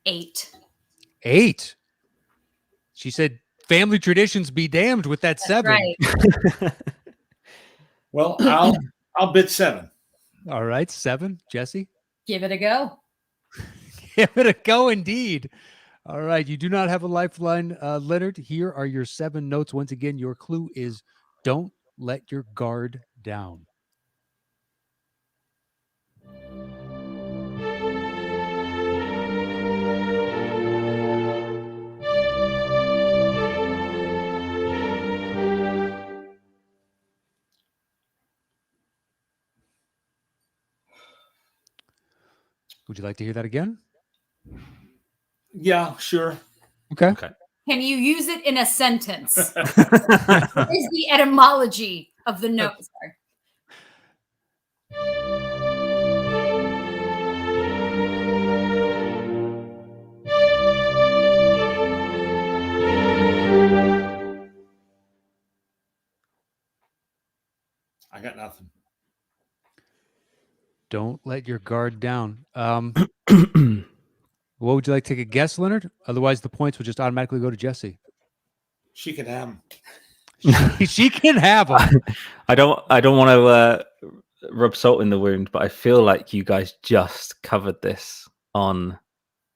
8. 8. She said family traditions be damned with that 7. Right. Well, I'll bid 7. All right, 7. Jessie? Give it a go. Give it a go indeed. All right, you do not have a lifeline, Leonard. Here are your 7 notes. Once again, your clue is don't let your guard down. Would you like to hear that again? Yeah, sure. Okay. Can you use it in a sentence? What is the etymology of the note? Sorry. I got nothing. Don't let your guard down. What would you like to take a guess, Leonard? Otherwise, the points would just automatically go to Jessie. She can have them. She can have them. I don't want to rub salt in the wound, but I feel like you guys just covered this on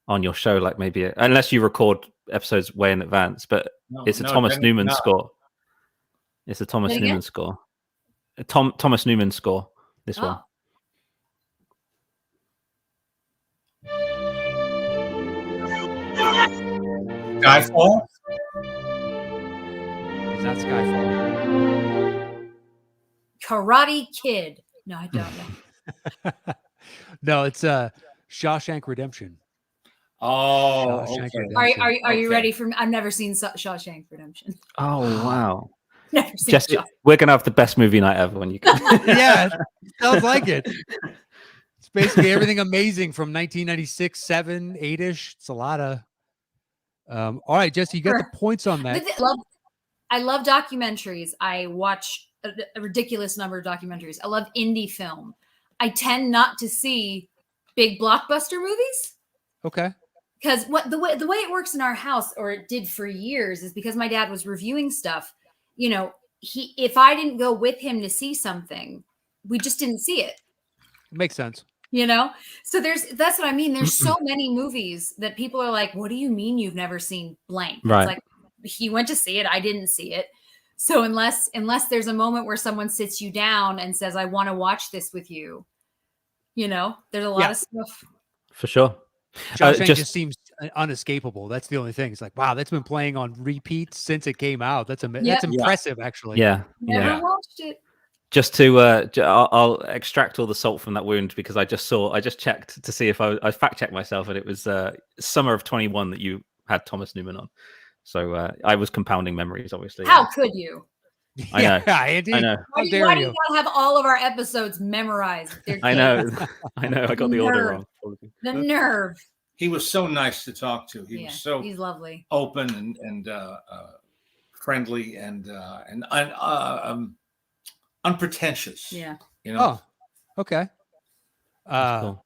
your show, like maybe unless you record episodes way in advance. But it's a Thomas Newman score. It's a Thomas Newman score. Thomas Newman score. This one. Skyfall? It's not Skyfall. Karate Kid. No, I don't know. No, it's Shawshank Redemption. Oh, Shawshank okay. Redemption. Are you ready for me? I've never seen Shawshank Redemption. Oh wow. Never seen Jesse, we're gonna have the best movie night ever when you come. Yeah, sounds like it. It's basically everything amazing from 1996, 7, 8-ish. It's a lot of. All right, Jesse, you got the points on that. I love documentaries. I watch a ridiculous number of documentaries. I love indie film. I tend not to see big blockbuster movies. Okay. Because the way it works in our house, or it did for years, is because my dad was reviewing stuff. You know, if I didn't go with him to see something, we just didn't see it. Makes sense. You know, so that's what I mean. There's so many movies that people are like, "What do you mean you've never seen blank?" Right. It's like, he went to see it, I didn't see it. So unless there's a moment where someone sits you down and says, "I want to watch this with you," you know, there's a lot of stuff. For sure. Shawshank just seems unescapable. That's the only thing. It's like, wow, that's been playing on repeat since it came out. That's impressive, actually. Yeah. Never watched it. Just to, I'll extract all the salt from that wound, because I just checked to see if I fact checked myself, and it was summer of 21 that you had Thomas Newman on. So I was compounding memories, obviously. How could you? I know. Andy, I know. Why do you not have all of our episodes memorized? I know. I know. I got the order wrong. The nerve. He was so nice to talk to. He was so he's lovely, open and friendly and unpretentious. Yeah. You know. Oh, okay. Cool.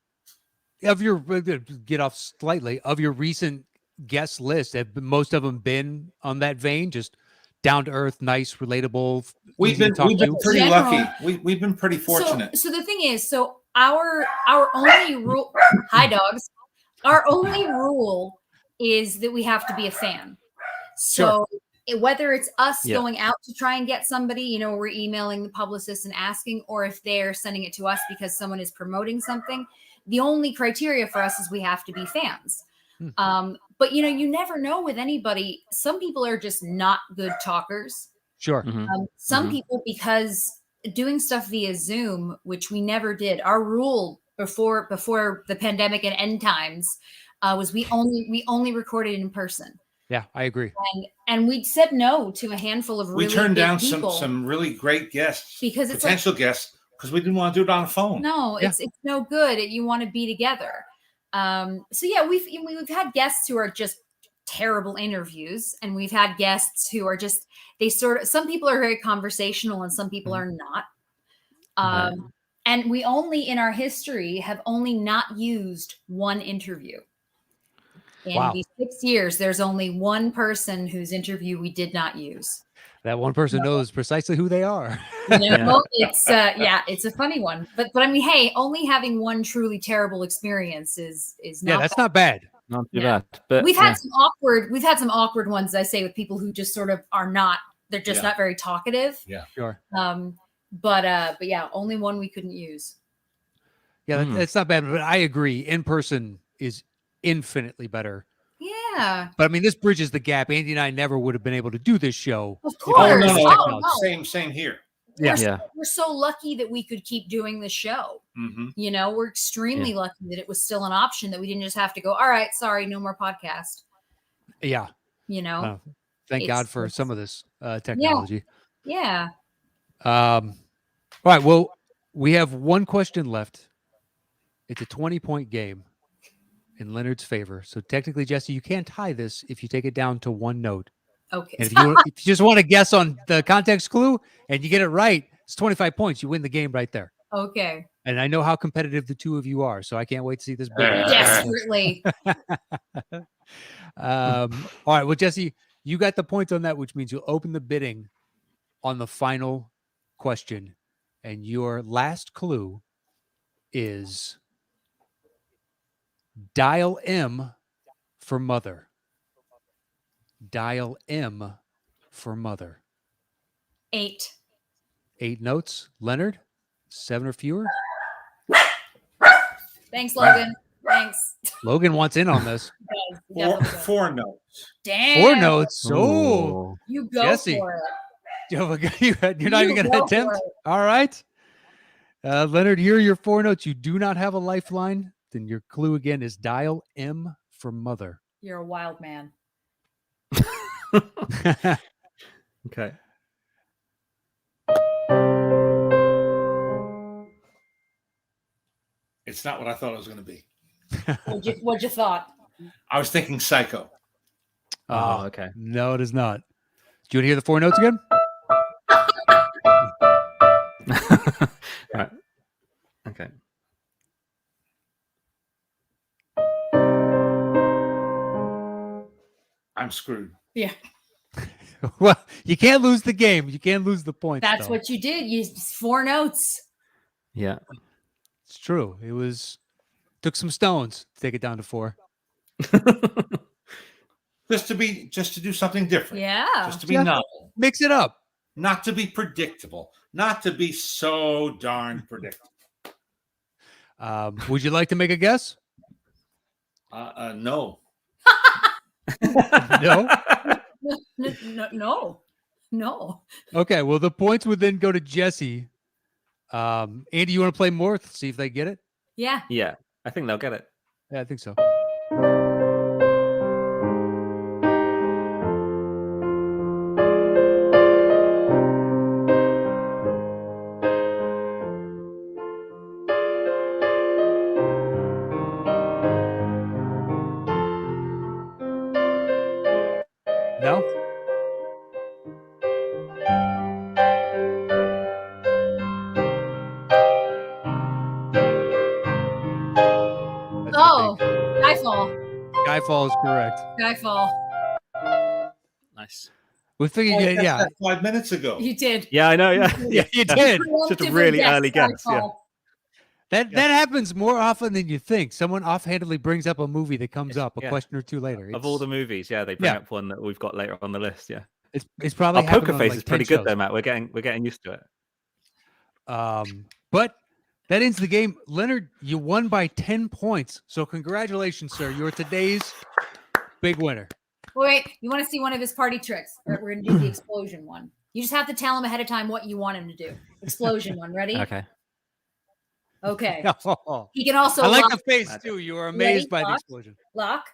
Of your get off slightly of your recent guest list, have most of them been on that vein? Just down to earth, nice, relatable. We've been pretty lucky. We've been pretty fortunate. So the thing is, our only rule. Hi, dogs. Our only rule is that we have to be a fan. So whether it's us going out to try and get somebody, you know, we're emailing the publicist and asking, or if they're sending it to us because someone is promoting something, the only criteria for us is we have to be fans. But, you know, you never know with anybody. Some people are just not good talkers. Sure. Some people, because doing stuff via Zoom, which we never did, our rule before the pandemic and end times was we only recorded in person. Yeah, I agree. And we said no to a handful of really we turned down people some really great guests, because it's potential guests, because we didn't want to do it on a phone. No, it's no good. You want to be together. So yeah, we've had guests who are just terrible interviews, and we've had guests who are just some people are very conversational and some people are not. And we only in our history have only not used one interview. In these 6 years, there's only one person whose interview we did not use. That one person knows precisely who they are. It's it's a funny one, but I mean, hey, only having one truly terrible experience is not. Yeah, that's not bad. Not too bad. But we've had some awkward ones, I say, with people who just sort of are not. They're just not very talkative. Yeah, sure. But yeah, only one we couldn't use. Yeah, that's not bad. But I agree. In person is infinitely better. Yeah. But I mean, this bridges the gap. Andy and I never would have been able to do this show. Of course. No. Same here. We're so lucky that we could keep doing the show. You know, we're extremely lucky that it was still an option, that we didn't just have to go, all right, sorry, no more podcast. Yeah. You know, thank God for some of this technology. Yeah. All right. Well, we have one question left. It's a 20-point game in Leonard's favor. So technically, Jesse, you can tie this if you take it down to one note. Okay. And if you just want to guess on the context clue and you get it right, it's 25 points. You win the game right there. Okay. And I know how competitive the two of you are, so I can't wait to see this. Desperately. All right. Well, Jesse, you got the points on that, which means you'll open the bidding on the final question. And your last clue is dial M for mother. Dial M for mother. 8. 8 notes. Leonard, 7 or fewer. Thanks, Logan. Thanks. Logan wants in on this. 4 notes. Damn. 4 notes. Oh, you go Jesse. for it. You're not even going to attempt. All right. Leonard, here are your 4 notes. You do not have a lifeline. Then your clue again is dial M for mother. You're a wild man. Okay. It's not what I thought it was going to be. What'd you thought? I was thinking Psycho. Oh, okay. No, it is not. Do you want to hear the 4 notes again? Right. Okay. I'm screwed. Yeah, Well, you can't lose the game. You can't lose the points. that's though. what you did. You 4 notes. Yeah. It's true. It was took some stones to take it down to 4. Just to do something different. Yeah. Just to be Yeah. novel. Mix it up. Not to be predictable. Not to be so darn predictable. Would you like to make a guess? No. No. No. Okay. Well, the points would then go to Jessie. Andy, you want to play more? See if they get it. Yeah. Yeah. I think they'll get it. Yeah, I think so. No? That's Oh, the Skyfall. thing. Skyfall is correct. Skyfall. Nice. We figured, I guessed yeah. that 5 minutes ago. You did. Yeah, I know. Yeah. Yeah, you did. Just a really Preemptively early guess. Yeah. Skyfall. That happens more often than you think. Someone offhandedly brings up a movie that comes up a Yeah. question or two later. Of all It's- the movies, yeah, they bring Yeah. up one that we've got later on the list. Yeah. it's probably Our happened poker on, face like, is pretty 10 good though, shows. Matt. We're getting used to it. But that ends the game. Leonard, you won by 10 points. So congratulations, sir. You're today's big winner. Wait, you want to see one of his party tricks? All right, we're going to do the explosion one. You just have to tell him ahead of time what you want him to do. Explosion one. Ready? Okay. Okay. Oh, He can also I like lock. the face too. You were amazed by the Lock? explosion. Lock.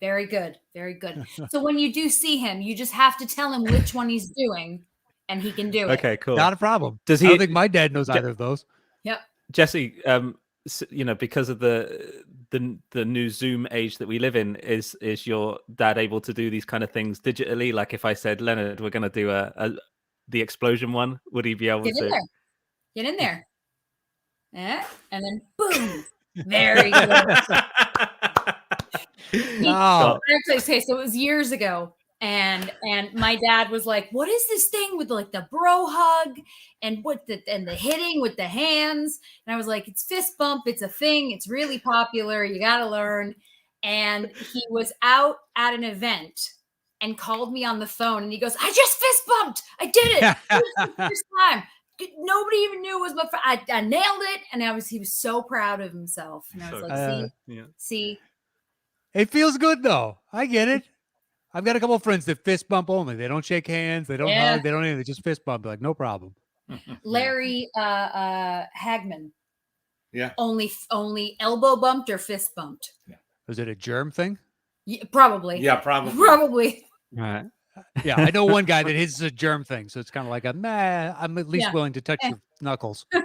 Very good. Very good. So when you do see him, you just have to tell him which one he's doing, and he can do it. Okay. Cool. Not a problem. Does I he? don't think my dad knows either of those. Yep. Jesse, because of the new Zoom age that we live in, is your dad able to do these kind of things digitally? Like if I said, Leonard, we're going to do the explosion one, would he be able Get in to? there. Get in there. And then boom. Very good. Oh, Okay, so it was years ago, and my dad was like, "What is this thing with like the bro hug and the hitting with the hands?" And I was like, "It's fist bump. It's a thing. It's really popular. You got to learn." And he was out at an event and called me on the phone, and he goes, "I just fist bumped. I did it. It was the first time. Nobody even knew it was I nailed it." And he was so proud of himself. And I was like, see. it feels good though. I get it. I've got a couple of friends that fist bump only. They don't shake hands. They don't hug. They don't anything. They just fist bump. Like, no problem. Larry Hagman. Yeah. Only elbow bumped or fist bumped. Yeah. Was it a germ thing? Yeah, probably. Yeah, probably. Probably. Right. Yeah, I know one guy that his is a germ thing. So it's kind of like I'm at least Yeah. willing to touch your knuckles. Yeah.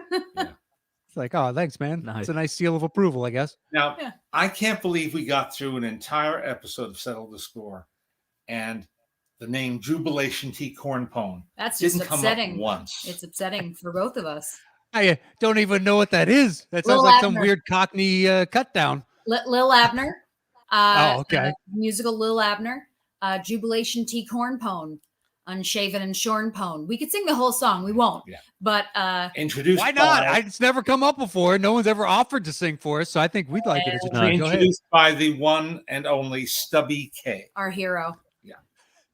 It's like, oh, thanks, man. Nice. It's a nice seal of approval, I guess. Now, Yeah. I can't believe we got through an entire episode of Settle the Score, and the name Jubilation Tea Corn Pone That's just didn't come upsetting. up once. It's upsetting for both of us. I don't even know what that is. That sounds Lil like some Abner. weird Cockney cut down. Lil Abner. Oh, okay. Musical Lil Abner. Jubilation Tea Corn Pone. Unshaven and Shorn Pone. We could sing the whole song. We won't. Yeah. But Introduced Why not? by, It's never come up before. No one's ever offered to sing for us, so I think we'd like it as a treat. Go ahead. introduced by the one and only Stubby K. our hero.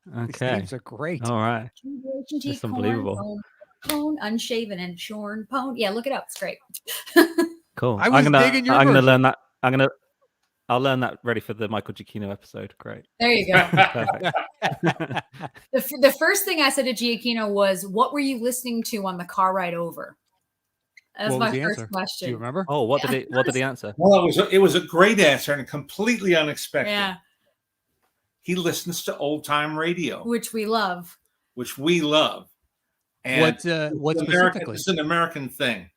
These Okay. names are great. All right. Jubilation Tea That's Corn unbelievable. Pone. Unshaven and Shorn Pone. Yeah, look it up. It's great. Cool. I was digging your I'm gonna version. learn that. I'll learn that ready for the Michael Giacchino episode. Great. There you go. Perfect. The first thing I said to Giacchino was, "What were you listening to on the car ride over?" That was What my was the first answer? question. Do you remember? Oh, what did he answer? Well, it was a great answer and completely unexpected. Yeah, He listens to old time radio, which we love. which we love. And What it's specifically? It's an American thing.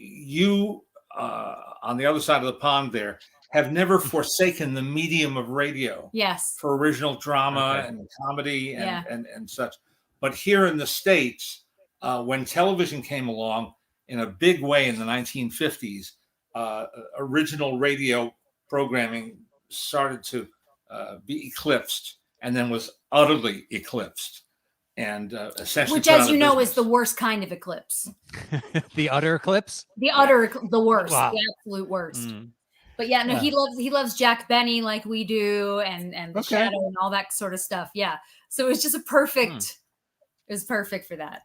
you on the other side of the pond there have never forsaken the medium of radio. Yes. For original drama and comedy and such. But here in the States, when television came along in a big way in the 1950s, original radio programming started to be eclipsed and then was utterly eclipsed. And essentially, which, as you know, is the worst kind of eclipse. The utter eclipse. The worst, wow. The absolute worst. But yeah, no, he loves Jack Benny like we do, and the Shadow and all that sort of stuff. Yeah, so it's just a perfect. It was perfect for that.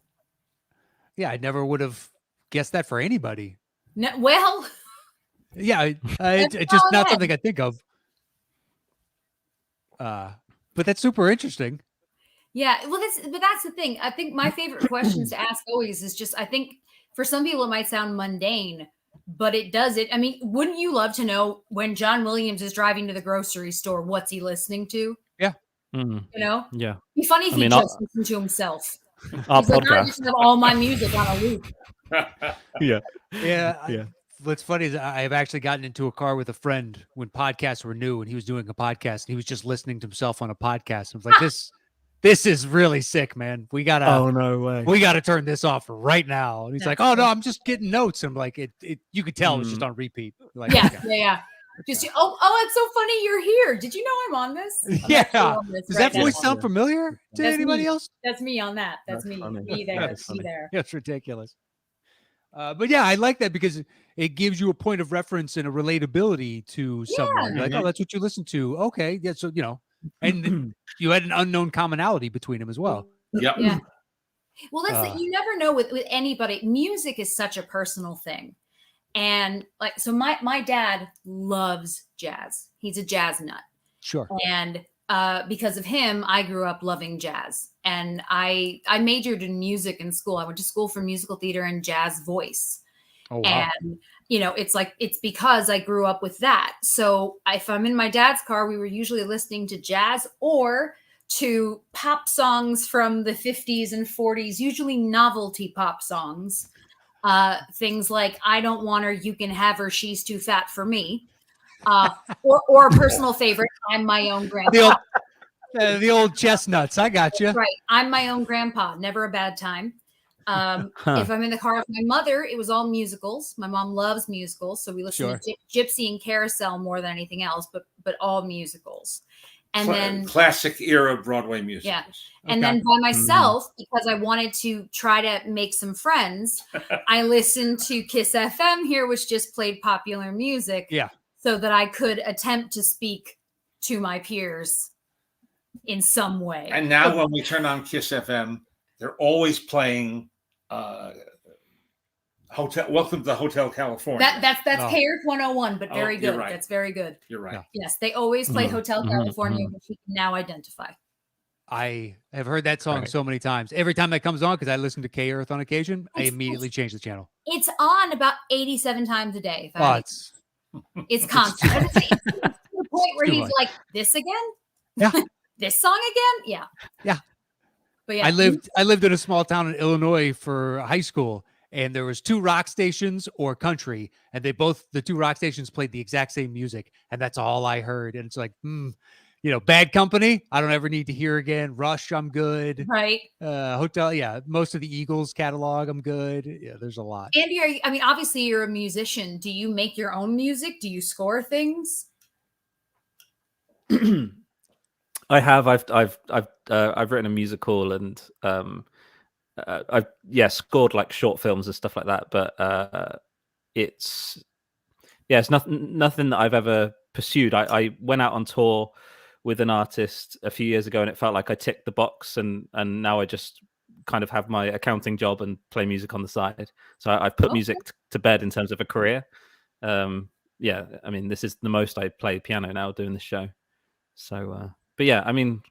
Yeah, I never would have guessed that for anybody. No, well, yeah, it's just not something I think of. But that's super interesting. Yeah, well, that's the thing. I think my favorite questions to ask always is just, I think for some people it might sound mundane, but it does it. I mean, wouldn't you love to know when John Williams is driving to the grocery store, what's he listening to? Yeah. You know? Yeah. It'd be funny if he just listened to himself. Our He's like, I podcast. just have all my music on a loop. Yeah. What's funny is I've actually gotten into a car with a friend when podcasts were new, and he was doing a podcast and he was just listening to himself on a podcast. I was like, this is really sick, man. We gotta. Oh no way. We gotta turn this off right now. And he's like, "Oh no, I'm just getting notes." I'm like, "It." You could tell it was just on repeat. Like, yeah. Just it's so funny you're here. Did you know I'm on this? Does that voice sound familiar to anybody else? That's me on that. That's me. Funny. Me there. That's Me there. It's ridiculous. But yeah, I like that because it gives you a point of reference and a relatability to someone. Like, oh, that's what you listen to. Okay, yeah. So and you had an unknown commonality between them as well. Yep. Yeah. Well, that's you never know with anybody. Music is such a personal thing. And like, so my dad loves jazz. He's a jazz nut. Sure. And because of him, I grew up loving jazz. And I majored in music in school. I went to school for musical theater and jazz voice. Oh, wow. And, it's because I grew up with that. So if I'm in my dad's car, we were usually listening to jazz or to pop songs from the 50s and 40s, usually novelty pop songs. Things like I Don't Want Her, You Can Have Her, She's Too Fat for Me. Or a personal favorite, I'm My Own Grandpa. The old chestnuts. I got you. Right. I'm My Own Grandpa. Never a bad time. If I'm in the car with my mother, it was all musicals. My mom loves musicals. So we listen to Gypsy and Carousel more than anything else, but all musicals. And then classic era Broadway musicals. Yeah. And then by myself, because I wanted to try to make some friends, I listened to Kiss FM here, which just played popular music. Yeah. So that I could attempt to speak to my peers in some way. And now when we turn on Kiss FM, they're always playing Welcome to the Hotel California. That's KRF 101, but very good. Right. That's very good. You're right. Yes, they always play Hotel California, which we can now identify. I have heard that song so many times. Every time that comes on, because I listen to K Earth on occasion, I immediately change the channel. It's on about 87 times a day. It's constant. It's to the point where he's like, "This again? Yeah. This song again? Yeah. Yeah." But yeah, I lived in a small town in Illinois for high school, and there was 2 rock stations or country, and the 2 rock stations played the exact same music, and that's all I heard. And it's like, Bad Company, I don't ever need to hear again. Rush, I'm good. Right. Hotel, yeah. Most of the Eagles catalog, I'm good. Yeah, there's a lot. Andy, obviously you're a musician. Do you make your own music? Do you score things? I have. I've written a musical and I've scored like short films and stuff like that. But it's nothing that I've ever pursued. I went out on tour with an artist a few years ago, and it felt like I ticked the box, and now I just kind of have my accounting job and play music on the side. So I've put music to bed in terms of a career. This is the most I play piano now doing this show. So. But yeah,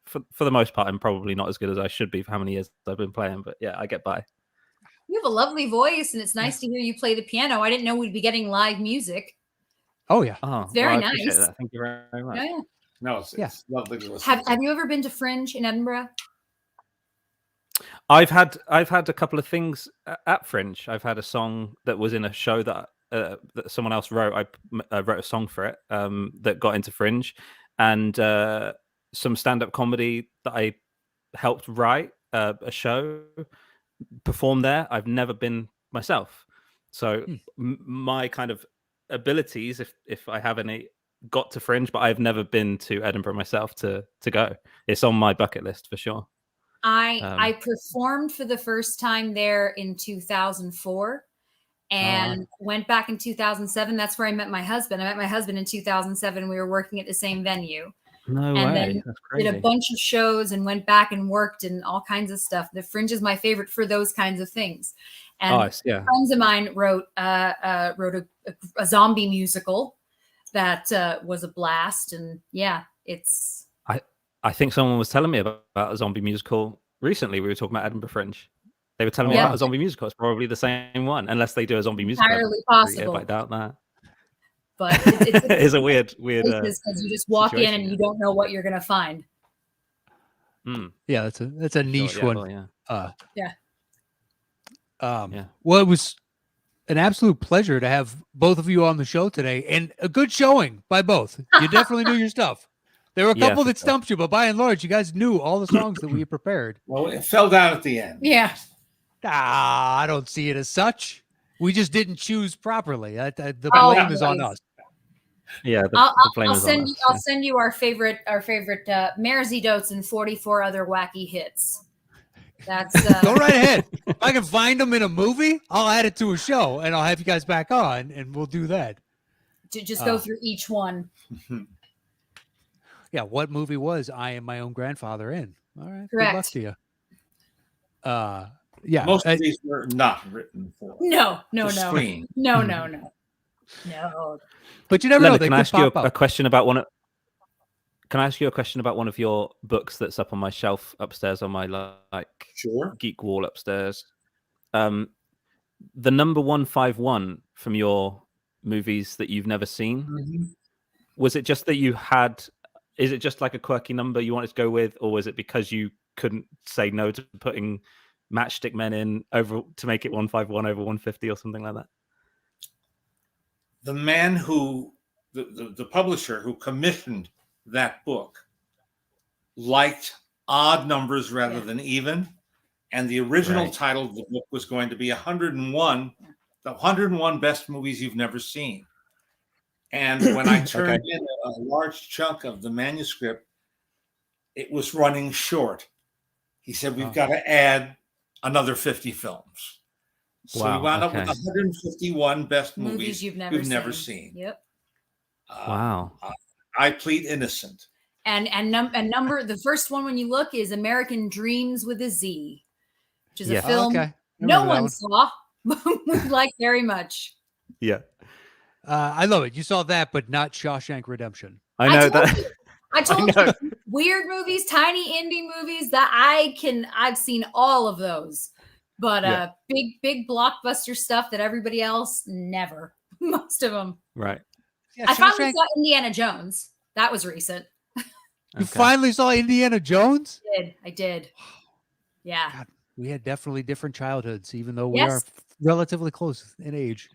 for the most part, I'm probably not as good as I should be for how many years I've been playing. But yeah, I get by. You have a lovely voice, and it's nice to hear you play the piano. I didn't know we'd be getting live music. Oh yeah, it's very nice. That. Thank you very much. Yeah. No, it's lovely to listen. Have you ever been to Fringe in Edinburgh? I've had a couple of things at Fringe. I've had a song that was in a show that someone else wrote. I wrote a song for it that got into Fringe, and some stand-up comedy that I helped write a show perform there. I've never been myself, so my kind of abilities, if I have any, got to Fringe, but I've never been to Edinburgh myself to go. It's on my bucket list for sure. I performed for the first time there in 2004 and went back in 2007. That's where I met my husband. I met my husband in 2007. We were working at the same venue. No way. Then That's crazy. Did a bunch of shows and went back and worked and all kinds of stuff. The Fringe is my favorite for those kinds of things. And friends of mine wrote a zombie musical that was a blast. And yeah, it's... I think someone was telling me about a zombie musical recently. We were talking about Edinburgh Fringe. They were telling me about a zombie musical. It's probably the same one, unless they do a zombie musical. Entirely possible. I doubt that. But it's a weird. Because you just walk in and you don't know what you're going to find. Yeah, that's a niche one. Yeah. Well, it was an absolute pleasure to have both of you on the show today, and a good showing by both. You definitely knew your stuff. There were a couple that stumped you, but by and large, you guys knew all the songs that we prepared. Well, it fell down at the end. Yeah. I don't see it as such. We just didn't choose properly. The blame is on us. Yeah, the blame is on us. I'll send you our favorite Mersey Dotes and 44 other wacky hits. That's go right ahead. If I can find them in a movie, I'll add it to a show, and I'll have you guys back on, and we'll do that. To just go through each one. Yeah, what movie was I Am My Own Grandfather in? All right, correct. Good luck to you. Yeah, most of these were not written for screen. No. But you never know. Can I ask you a question about one? Can I ask you a question about one of your books that's up on my shelf upstairs on my geek wall upstairs? The number 151 from your movies that you've never seen. Mm-hmm. Was it just that you had? Is it just like a quirky number you wanted to go with, or was it because you couldn't say no to putting Matchstick Men in over to make it 151 over 150 or something like that? The man who, the publisher who commissioned that book, liked odd numbers rather than even, and the original title of the book was going to be 101, the 101 best movies you've never seen. And when I turned in a large chunk of the manuscript, it was running short. He said, we've got to add another 50 films. So we wound up with 151 best movies you've never seen. Yep. Wow. I plead innocent. And number, the first one when you look is American Dreams with a Z, which is a film no one saw, but we like very much. Yeah. I love it. You saw that, but not Shawshank Redemption. I know that. I told you, weird movies, tiny indie movies that I've seen all of those, but big blockbuster stuff that everybody else never. Most of them. Right. Yeah, I finally saw Indiana Jones. That was recent. You finally saw Indiana Jones? I did. Yeah. God, we had definitely different childhoods, even though we are relatively close in age.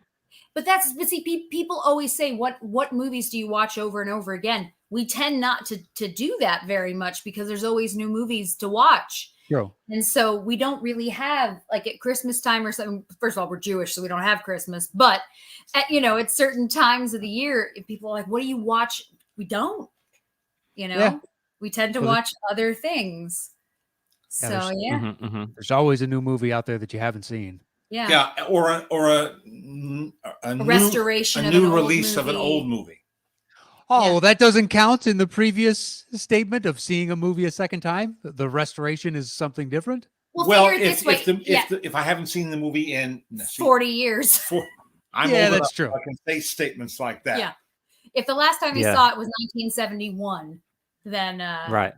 But see, people always say, what movies do you watch over and over again? We tend not to do that very much because there's always new movies to watch. True. And so we don't really have, like at Christmas time or something. First of all, we're Jewish, so we don't have Christmas. But at certain times of the year, if people are like, what do you watch? We don't. We tend to watch other things. So there's always a new movie out there that you haven't seen. Yeah. Or a restoration, a new release of an old movie. Oh, well, that doesn't count in the previous statement of seeing a movie a second time. The restoration is something different. Well, if I haven't seen the movie in 40 years, that's true. I can say statements like that. Yeah. If the last time you saw it was 1971, then right.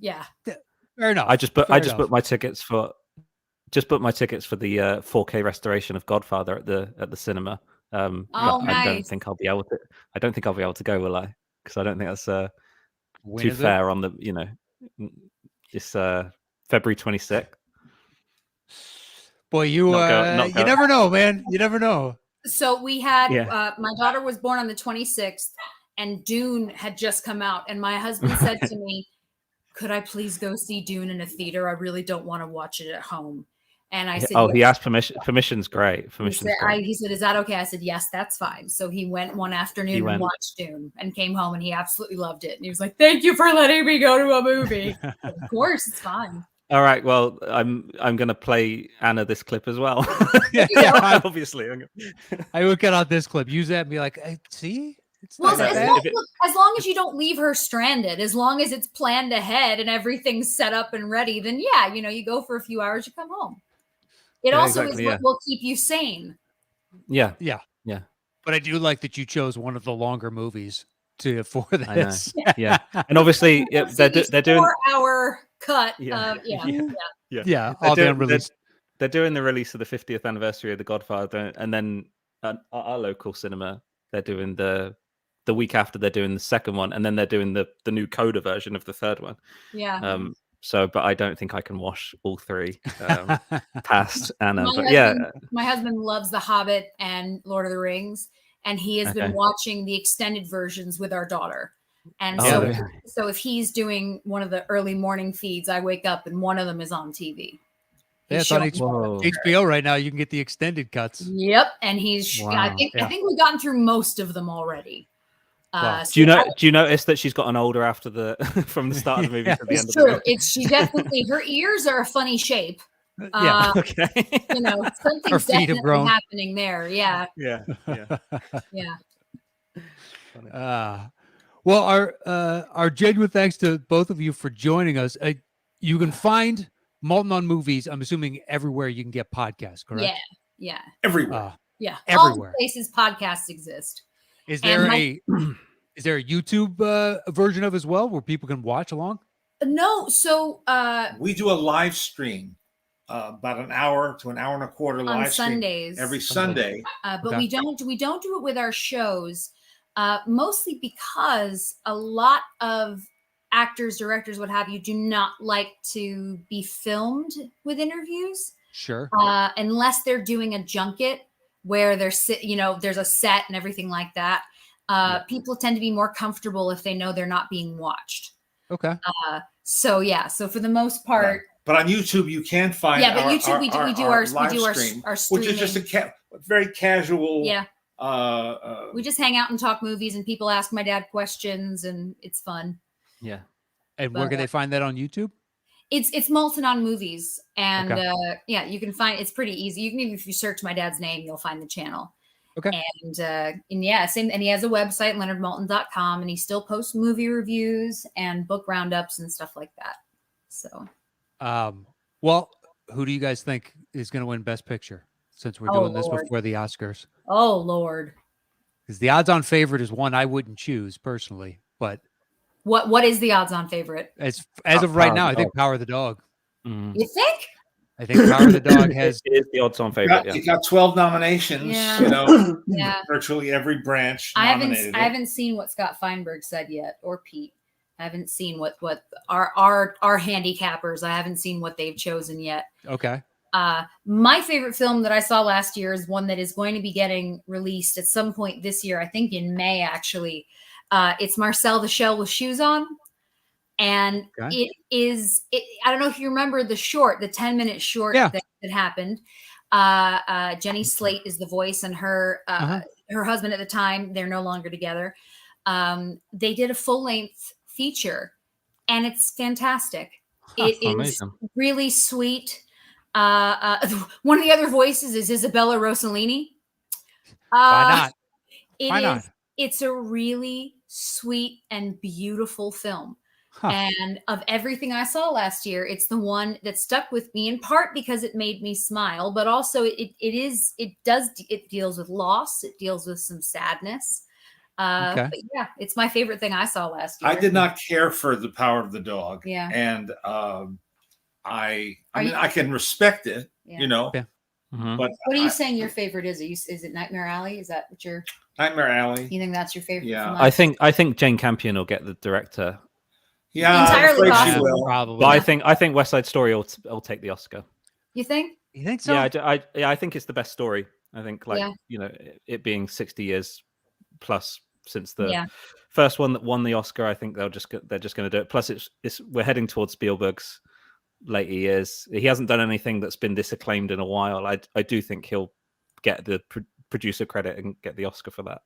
Yeah. Fair enough. I just booked my tickets for the 4K restoration of Godfather at the cinema. Nice. I don't think I'll be able to go, will I? Because I don't think that's too fair on the it's February 26th. Boy, you never know, man. You never know. So we had my daughter was born on the 26th, and Dune had just come out, and my husband said to me, "Could I please go see Dune in a theater? I really don't want to watch it at home." And I said, "Oh, he asked permission. Permission's great. He said, "Is that okay?" I said, "Yes, that's fine." So he went one afternoon and watched Dune, and came home, and he absolutely loved it. And he was like, "Thank you for letting me go to a movie." Of course, it's fine. All right. Well, I'm going to play Anna this clip as well. Obviously. I would cut out this clip. Use that and be like, hey, see? As long as you don't leave her stranded, as long as it's planned ahead and everything's set up and ready, then you go for a few hours, you come home. It also is what will keep you sane. Yeah. But I do like that you chose one of the longer movies for this. Yeah. And obviously they're doing 4-hour cut. All the unreleased. They're doing the release of the 50th anniversary of The Godfather, and then our local cinema, they're doing the week after, they're doing the second one, and then they're doing the new Coda version of the third one. Yeah. But I don't think I can watch all three past Anna. My husband loves The Hobbit and Lord of the Rings, and he has been watching the extended versions with our daughter. And so if he's doing one of the early morning feeds, I wake up and one of them is on TV. Yeah, it's on HBO right now. You can get the extended cuts. Yep, and I think we've gotten through most of them already. Wow. Do you notice that she's gotten older after from the start of the movie to the end of the movie? It's true. She definitely, her ears are a funny shape. Okay. Something's definitely happening there. Yeah. Well, our genuine thanks to both of you for joining us. You can find Maltin on Movies, I'm assuming, everywhere you can get podcasts, correct? Yeah. Everywhere. Everywhere. All the places podcasts exist. Is there a YouTube version of as well where people can watch along? No. So we do a live stream, about an hour to an hour and a quarter live stream Sundays. Every Sunday. But we don't do it with our shows, mostly because a lot of actors, directors, what have you, do not like to be filmed with interviews. Sure. Unless they're doing a junket where there's a set and everything like that. People tend to be more comfortable if they know they're not being watched. Okay. So for the most part. But on YouTube, you can find. Yeah, but YouTube, we do our streaming, which is just a very casual. Yeah. We just hang out and talk movies, and people ask my dad questions, and it's fun. Yeah. And where can they find that on YouTube? It's Maltin on Movies, and you can find it's pretty easy. You can even, if you search my dad's name, you'll find the channel. Okay. And same. And he has a website, leonardmaltin.com, and he still posts movie reviews and book roundups and stuff like that. So, well, who do you guys think is going to win Best Picture, since we're doing this before the Oscars? Oh Lord, because the odds-on favorite is one I wouldn't choose personally, but what is the odds-on favorite? As of right now, I think Power of the Dog. Mm. You think? I think Power of the Dog has is the odds-on favorite. It got 12 nominations. Yeah. Virtually every branch. I haven't seen what Scott Feinberg said yet, or Pete. I haven't seen what our handicappers. I haven't seen what they've chosen yet. Okay. My favorite film that I saw last year is one that is going to be getting released at some point this year. I think in May, actually. It's Marcel the Shell with Shoes On. And I don't know if you remember the 10-minute short that happened. Jenny Slate is the voice, and her husband at the time, they're no longer together. They did a full-length feature, and it's fantastic. It is really sweet. One of the other voices is Isabella Rossellini. Why not? It's a really sweet and beautiful film. And of everything I saw last year, it's the one that stuck with me, in part because it made me smile, but also it deals with loss. It deals with some sadness. But yeah, it's my favorite thing I saw last year. I did not care for The Power of the Dog. Yeah. And I can respect it, Yeah. Mm-hmm. But what are you saying your favorite is? Is it Nightmare Alley? Is that what your Nightmare Alley? You think that's your favorite? Yeah. I think Jane Campion will get the director. Yeah, entirely I'm afraid she will. Probably. But I think West Side Story will take the Oscar. You think? You think so? Yeah, I think it's the best story. I think, like, it being 60 years plus since the first one that won the Oscar. I think they're just going to do it. Plus, we're heading towards Spielberg's later years. He hasn't done anything that's been this acclaimed in a while. I do think he'll get the producer credit and get the Oscar for that.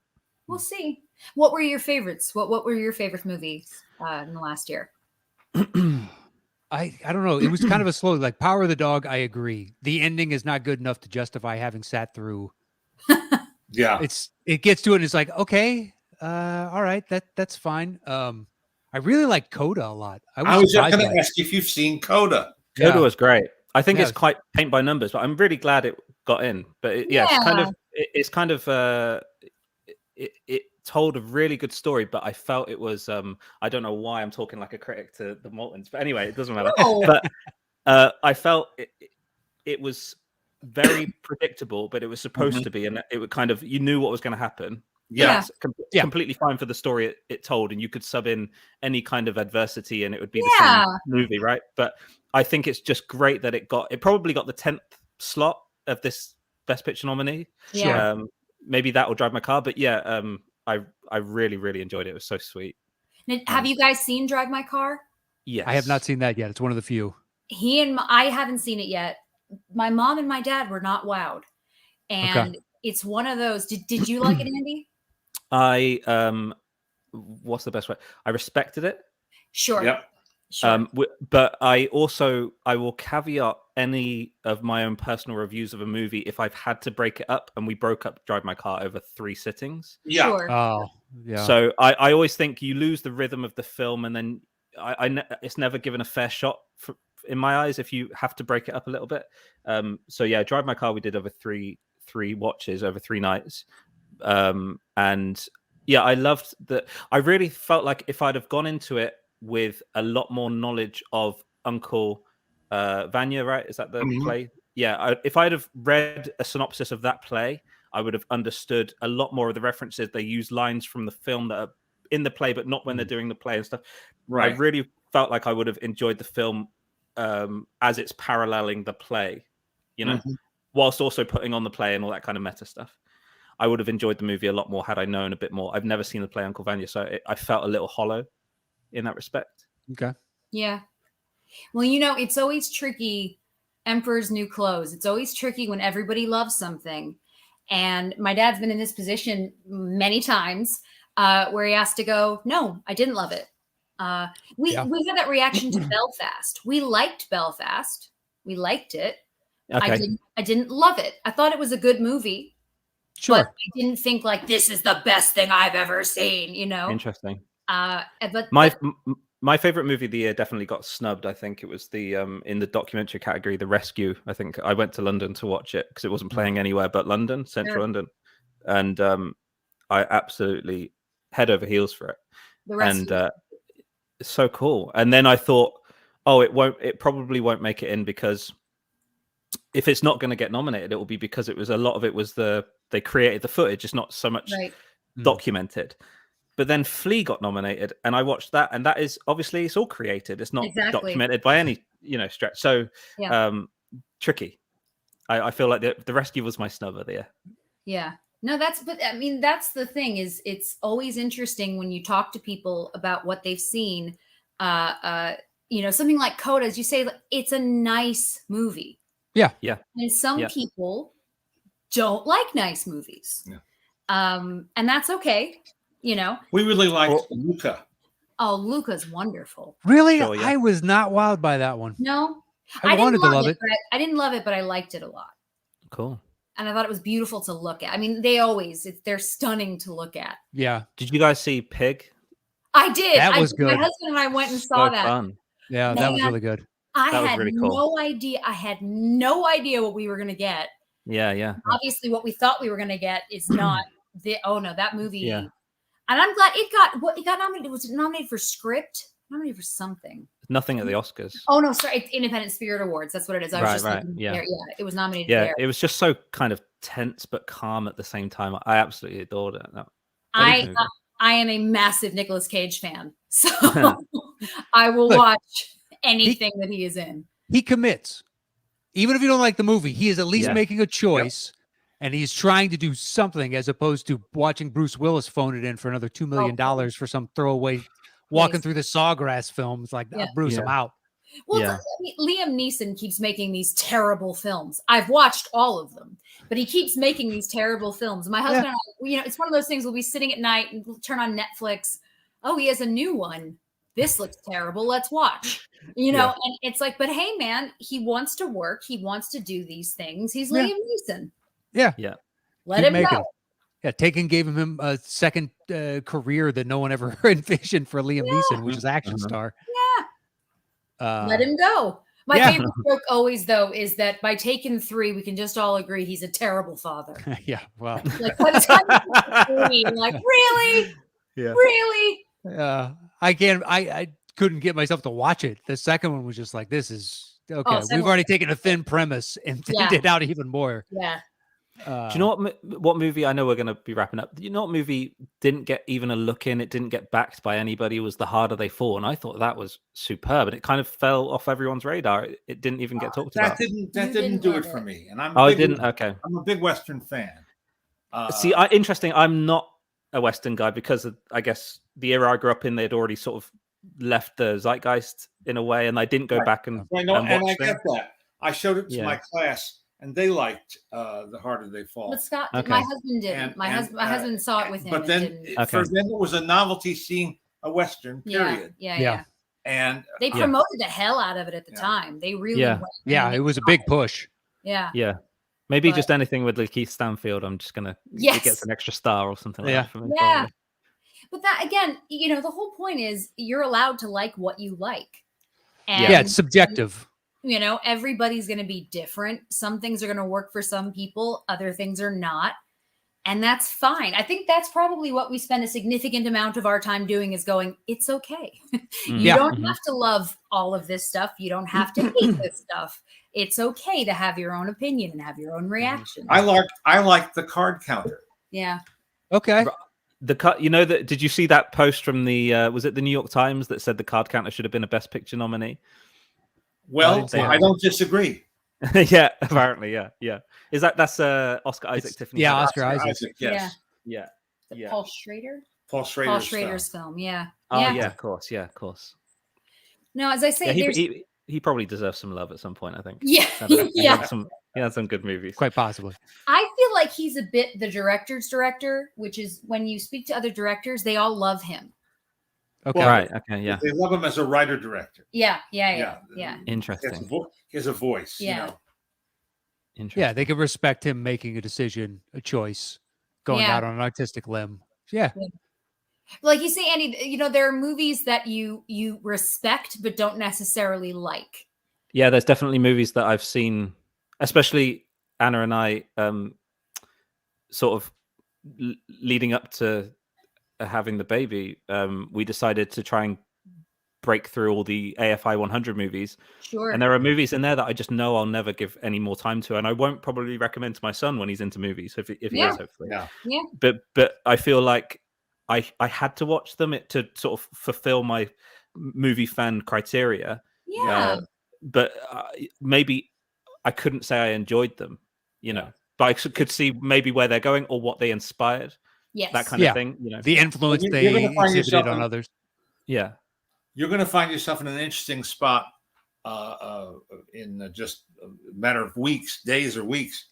We'll see. What were your favorites? What were your favorite movies in the last year? I don't know. It was kind of a slow, like Power of the Dog. I agree. The ending is not good enough to justify having sat through. Yeah, it gets to it and it's like, okay, all right, that's fine. I really like Coda a lot. I was just going to ask if you've seen Coda. Coda was great. I think it's quite paint by numbers, but I'm really glad it got in. But it's kind of it told a really good story, but I felt it was I don't know why I'm talking like a critic to the Maltins, but anyway, it doesn't matter. But I felt it was very predictable, but it was supposed to be, and it would kind of, you knew what was going to happen. Completely fine for the story it told, and you could sub in any kind of adversity and it would be the same movie, right? But I think it's just great that it probably got the 10th slot of this Best Picture nominee. Maybe that will Drive My Car, but I really, really enjoyed it. It was so sweet. Now, have you guys seen Drive My Car? Yes. I have not seen that yet. It's one of the few. I haven't seen it yet. My mom and my dad were not wowed. And it's one of those. Did you like it, Andy? What's the best way? I respected it. Sure. Yep. Sure. But I will caveat any of my own personal reviews of a movie if I've had to break it up, and we broke up Drive My Car over 3 sittings. Yeah. Sure. Oh, yeah. So I always think you lose the rhythm of the film, and then it's never given a fair shot in my eyes if you have to break it up a little bit. So yeah, Drive My Car we did over three watches over 3 nights. And yeah, I loved that. I really felt like if I'd have gone into it with a lot more knowledge of Uncle Vanya, right? Is that the play? Yeah. If I'd have read a synopsis of that play, I would have understood a lot more of the references. They use lines from the film that are in the play, but not when they're doing the play and stuff. Right. I really felt like I would have enjoyed the film as it's paralleling the play, whilst also putting on the play and all that kind of meta stuff. I would have enjoyed the movie a lot more had I known a bit more. I've never seen the play Uncle Vanya, so I felt a little hollow in that respect. Okay. Yeah. Well, it's always tricky. Emperor's New Clothes. It's always tricky when everybody loves something. And my dad's been in this position many times where he has to go, no, I didn't love it. We had that reaction to Belfast. We liked Belfast. We liked it. Okay. I didn't love it. I thought it was a good movie. Sure. But I didn't think like this is the best thing I've ever seen, Interesting. But my favorite movie of the year definitely got snubbed. I think it was the in the documentary category, The Rescue. I think I went to London to watch it because it wasn't playing anywhere but London, Central London, and I absolutely head over heels for it. The Rescue. And it's so cool. And then I thought, it probably won't make it in because if it's not going to get nominated, it will be because a lot of it was they created the footage, it's not so much documented. But then Flea got nominated, and I watched that, and that is obviously it's all created. It's not documented by any stretch. So tricky. I feel like the Rescue was my snub of the year. Yeah. No, that's the thing is it's always interesting when you talk to people about what they've seen. Something like Coda, as you say, it's a nice movie. Yeah. Yeah. And some people don't like nice movies. Yeah. And that's okay. We really liked Luca. Oh, Luca's wonderful. Really? Sure, I was not wowed by that one. No, I wanted to love it. I didn't love it, but I liked it a lot. Cool. And I thought it was beautiful to look at. I mean, they're stunning to look at. Yeah. Did you guys see Pig? I did. That was good. My husband and I went and saw that. Fun. Yeah, that was really good. I had no idea. I had no idea what we were going to get. Yeah. Obviously, what we thought we were going to get is not that movie. Yeah. And I'm glad it got nominated. Was it nominated for script? Nominated for something. Nothing at the Oscars. Oh no, sorry, it's Independent Spirit Awards. That's what it is. I was just thinking there. Yeah, it was nominated there. It was just so kind of tense but calm at the same time. I absolutely adored it. I am a massive Nicolas Cage fan, so I will watch anything that he is in. He commits. Even if you don't like the movie, he is at least Yeah. making a choice, and he's trying to do something as opposed to watching Bruce Willis phone it in for another $2 million for some throwaway walking through the Sawgrass films. Like, Bruce, I'm out. Well, I mean, Liam Neeson keeps making these terrible films. I've watched all of them, but he keeps making these terrible films. My husband and I, it's one of those things. We'll be sitting at night and we'll turn on Netflix. Oh, he has a new one. This looks terrible. Let's watch. And it's like, but hey, man, he wants to work. He wants to do these things. He's Liam Neeson. Yeah. Let him go. Yeah, Taken gave him a second career that no one ever envisioned for Liam Neeson, which is action star. Let him go. My favorite joke always, though, is that by Taken 3, we can just all agree he's a terrible father. Well. Like, by the time 3, like, really? Yeah. Really? I couldn't get myself to watch it. The second one was just like, this is okay. We've already taken a thin premise and thinned it out even more. Yeah. Do you know what movie? I know we're going to be wrapping up. Do you know what movie didn't get even a look in? It didn't get backed by anybody. Was The Harder They Fall, and I thought that was superb. And it kind of fell off everyone's radar. It didn't even get talked about. That didn't do it for me. And I'm I'm a big Western fan. See, interesting. I'm not a Western guy because of, I guess, the era I grew up in. They'd already sort of left the zeitgeist in a way, and I didn't go back and and I get that. I showed it to my class. And they liked The Harder They Fall. But Scott, my husband didn't. My husband saw it with him. But then, for them, it was a novelty seeing a Western. Period. Yeah. And they promoted the hell out of it at the time. They really went it was a big push. Yeah. Maybe just anything with Lakeith Stanfield. I'm just gonna it gets an extra star or something like that for me. Yeah. But that again, the whole point is you're allowed to like what you like. And it's subjective. Everybody's going to be different. Some things are going to work for some people. Other things are not. And that's fine. I think that's probably what we spend a significant amount of our time doing is going, it's okay. You don't have to love all of this stuff. You don't have to hate this stuff. It's okay to have your own opinion and have your own reaction. I like the card counter. Yeah. Okay. Did you see that post from the was it the New York Times that said the card counter should have been a Best Picture nominee? Well, I don't disagree. Yeah, apparently, yeah. Is that's Oscar Isaac, Tiffany? Yeah, Oscar Isaac. Yes. Yeah. Paul Schrader? Paul Schrader's film. Yeah. Oh, yeah, of course. No, as I say, he probably deserves some love at some point, I think. Yeah. He had some good movies. Quite possibly. I feel like he's a bit the director's director, which is when you speak to other directors, they all love him. Okay. Right. Okay. Yeah. They love him as a writer-director. Yeah. Interesting. He has a voice. Yeah. Interesting. Yeah, they can respect him making a decision, a choice, going out on an artistic limb. Yeah. Like you say, Andy, there are movies that you respect but don't necessarily like. Yeah, there's definitely movies that I've seen, especially Anna and I, sort of leading up to having the baby, we decided to try and break through all the AFI 100 movies. Sure. And there are movies in there that I just know I'll never give any more time to, and I won't probably recommend to my son when he's into movies, if he is, hopefully. Yeah. But I feel like I had to watch them to sort of fulfill my movie fan criteria. Yeah. But maybe I couldn't say I enjoyed them, but I could see maybe where they're going or what they inspired. Yes. That kind of thing. The influence they exhibited on others. Yeah. You're going to find yourself in an interesting spot in just a matter of days or weeks.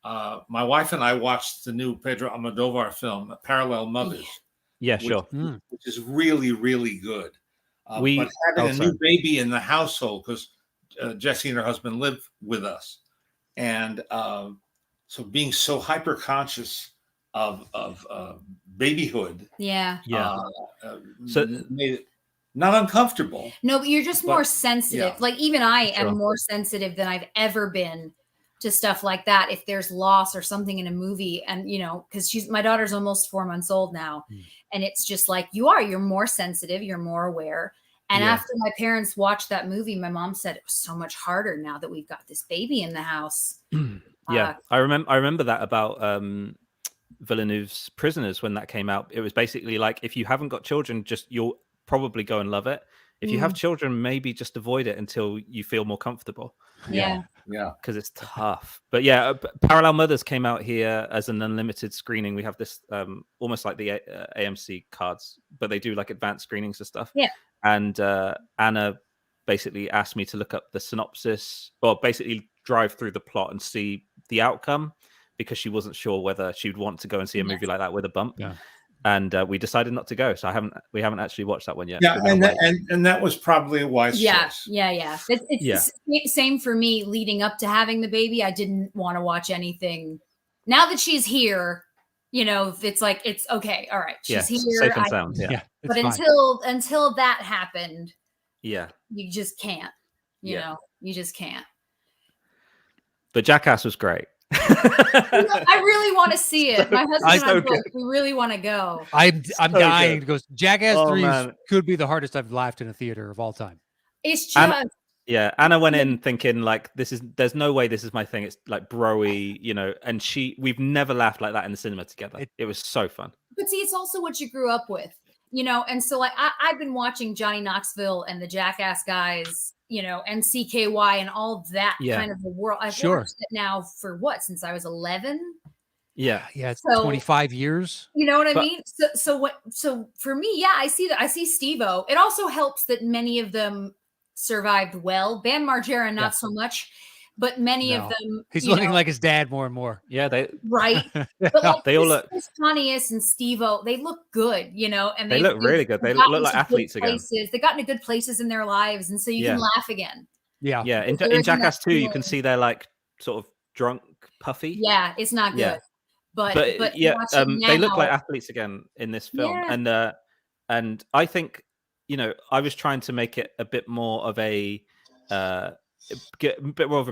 My wife and I watched the new Pedro Almodovar film, Parallel Mothers. Yeah, sure. Which is really, really good. But having a new baby in the household, because Jessie and her husband live with us. And so being so hyper conscious of babyhood. Yeah. So made it not uncomfortable. No, but you're just more sensitive. Yeah. Like even I am more sensitive than I've ever been to stuff like that. If there's loss or something in a movie, and because my daughter's almost 4 months old now, and it's just like you're more sensitive, you're more aware. And after my parents watched that movie, my mom said it was so much harder now that we've got this baby in the house. I remember that about Villeneuve's Prisoners when that came out. It was basically like, if you haven't got children, you'll probably go and love it. If you have children, maybe just avoid it until you feel more comfortable. Yeah. Yeah, because it's tough. But yeah, Parallel Mothers came out here as an unlimited screening. We have this almost like the AMC cards, but they do like advanced screenings and stuff. Yeah. And Anna basically asked me to look up the synopsis, or basically drive through the plot and see the outcome, because she wasn't sure whether she'd want to go and see a movie like that with a bump. Yeah. And we decided not to go, so we haven't actually watched that one yet. Yeah, and that was probably a wise choice. Yeah. It's the same for me leading up to having the baby. I didn't want to watch anything. Now that she's here, it's like, it's okay. All right, she's here. Safe and sound. Yeah. But fine. until that happened, Yeah, you just can't. You know, you just can't. But Jackass was great. I really want to see it. My husband and I both, we really want to go. I'm dying to go. Jackass 3 man. could be the hardest I've laughed in a theater of all time. It's just Anna went in thinking like, there's no way this is my thing. It's like broy, and we've never laughed like that in the cinema together. It was so fun. But see, it's also what you grew up with, and so like I've been watching Johnny Knoxville and the Jackass guys, and CKY and all that kind of the world. I've watched it now for since I was 11. Yeah, it's 25 years. You know what I mean? So for me, I see that. I see Steve-O. It also helps that many of them survived well. Bam Margera, not so much, but many of them. He's looking like his dad more and more. Yeah, right. But like they all look. Pontius and Steve-O, they look good, and they look really good. They look like athletes again. They got into good places in their lives, and so you can laugh again. Yeah. In Jackass 2, you can see they're like sort of drunk, puffy. Yeah, it's not good. Yeah. But they look like athletes again in this film, and I think I was trying to make it a bit more of a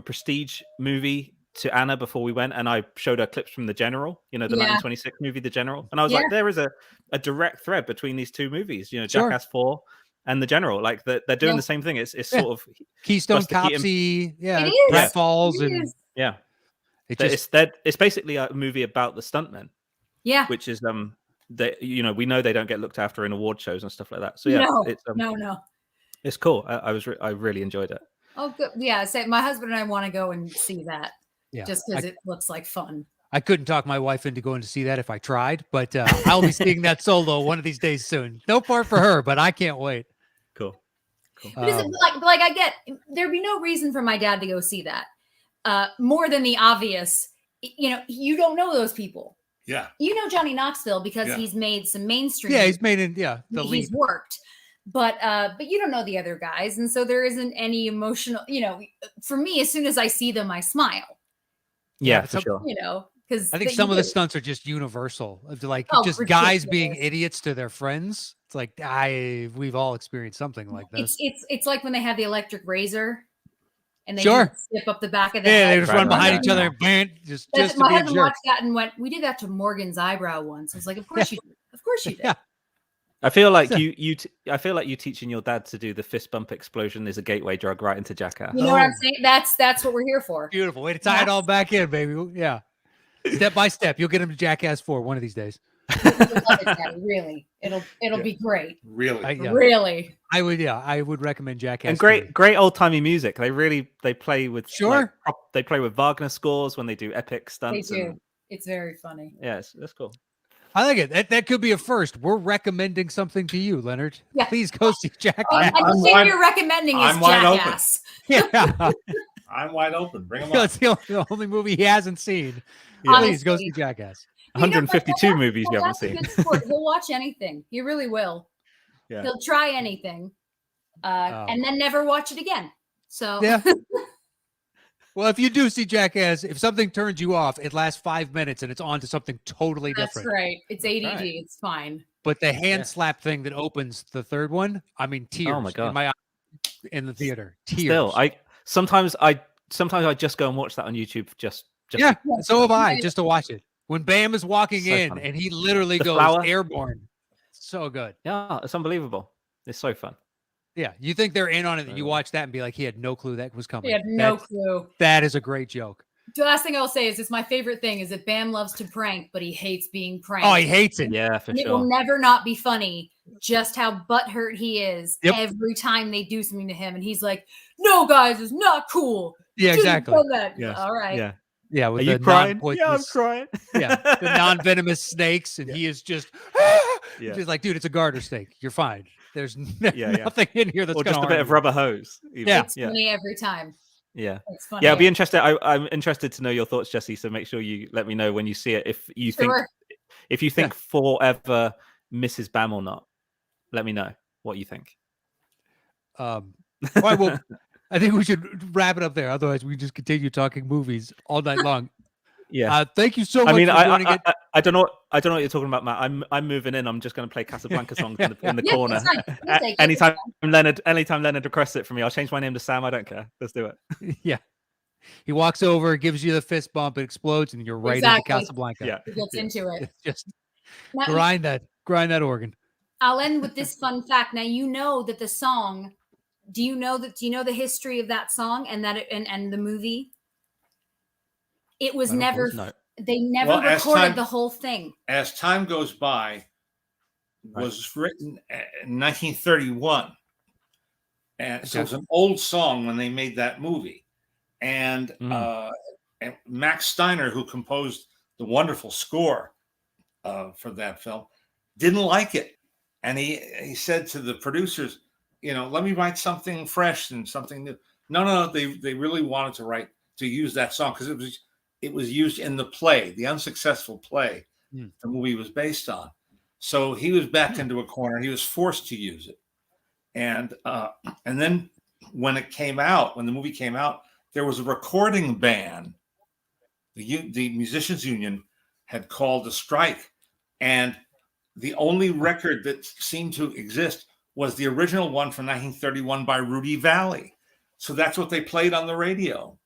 prestige movie to Anna before we went, and I showed her clips from The General, the 1926 movie The General, and I was like, there is a direct thread between these two movies, Jackass 4 and The General, like they're doing the same thing. It's sort of Keystone Copsy, Pratfalls, and it's basically a movie about the stuntmen, which is we know they don't get looked after in award shows and stuff like that. So it's cool. I really enjoyed it. Oh, good. Yeah, my husband and I want to go and see that. Yeah, just because it looks like fun. I couldn't talk my wife into going to see that if I tried, but I'll be seeing that solo one of these days soon. No part for her, but I can't wait. Cool. But is it like I get there'd be no reason for my dad to go see that. More than the obvious, you don't know those people. Yeah. Johnny Knoxville because he's made some mainstream. Yeah, he's made it. Yeah, he's worked, but you don't know the other guys, and so there isn't any emotional. For me, as soon as I see them, I smile. Yeah, for sure. Because I think some of the stunts are just universal, like just ridiculous. Guys being idiots to their friends. It's like we've all experienced something like this. It's like when they have the electric razor. And they zip up the back of the head. They just run behind each other and just my husband watched that and went, we did that to Morgan's eyebrow once. I was like, of course you did. Of course you did. Yeah. I feel like I feel like you teaching your dad to do the fist bump explosion is a gateway drug right into Jackass. You know what I'm saying? That's what we're here for. Beautiful. Way to tie it all back in, baby. Yeah. Step by step. You'll get him to Jackass 4 one of these days. Love it, Daddy. Really. It'll be great. Really. Really. I would recommend Jackass. And great old timey music. They play with they play with Wagner scores when they do epic stunts. They do. It's very funny. Yeah, that's cool. I like it. That could be a first. We're recommending something to you, Leonard. Yeah. Please go see Jackass. The thing you're recommending is Jackass. Yeah. I'm wide open. Bring him on. It's the only movie he hasn't seen. Please go see Jackass. 152 movies you haven't seen. He'll watch anything. He really will. Yeah. He'll try anything, and then never watch it again. So yeah. Well, if you do see Jackass, if something turns you off, it lasts 5 minutes and it's on to something totally different. That's right. It's ADD. Right. It's fine. But the hand slap thing that opens the third one, I mean, tears. Oh my God. In the theater. Tears. Still, sometimes I just go and watch that on YouTube. Just yeah. So have I, just to watch it. When Bam is walking in funny. And he literally goes airborne. So good. Yeah, it's unbelievable. It's so fun. Yeah, you think they're in on it, and you watch that and be like, he had no clue that was coming. He had no clue. That is a great joke. The last thing I'll say is it's my favorite thing is that Bam loves to prank, but he hates being pranked. Oh, he hates it. Yeah, for sure. It will never not be funny just how butthurt he is every time they do something to him. And he's like, no, guys, it's not cool. Yeah, exactly. Yes. All right. Yeah. Yeah, with Are the you crying? non-poisonous, Yeah, I'm crying. yeah, the non-venomous snakes, and he is just, Yeah. just like, dude, it's a garter snake. You're fine. There's Yeah. nothing in here that's Or gonna just a harm bit of you. rubber hose. Even. Yeah. It's funny every time. Yeah. It's funny. Yeah, I'll be interested. I'm interested to know your thoughts, Jessie. So make sure you let me know when you see it. If you think Forever Mrs. Bam or not, let me know what you think. All right, well, I think we should wrap it up there. Otherwise, we just continue talking movies all night long. Yeah. Thank you so much for joining it. I don't know what you're talking about, Matt. I'm moving in. I'm just going to play Casablanca songs in the corner. Anytime Leonard requests it from me, I'll change my name to Sam. I don't care. Let's do it. Yeah. He walks over, gives you the fist bump, it explodes, and you're right into Casablanca. Yeah. He gets into it. Just Now, grind that organ. I'll end with this fun fact. Now you know that the song. Do you know the history of that song and the movie? It was never. They never recorded the whole thing. As Time Goes By was written in 1931, and so it was an old song when they made that movie. And Max Steiner, who composed the wonderful score for that film, didn't like it, and he said to the producers, let me write something fresh and something new. No, they really wanted to use that song because it was used in the play, the unsuccessful play the movie was based on. So he was backed into a corner. He was forced to use it, and then when the movie came out, there was a recording ban. The musicians union had called a strike, and the only record that seemed to exist was the original one from 1931 by Rudy Valley. So that's what they played on the radio,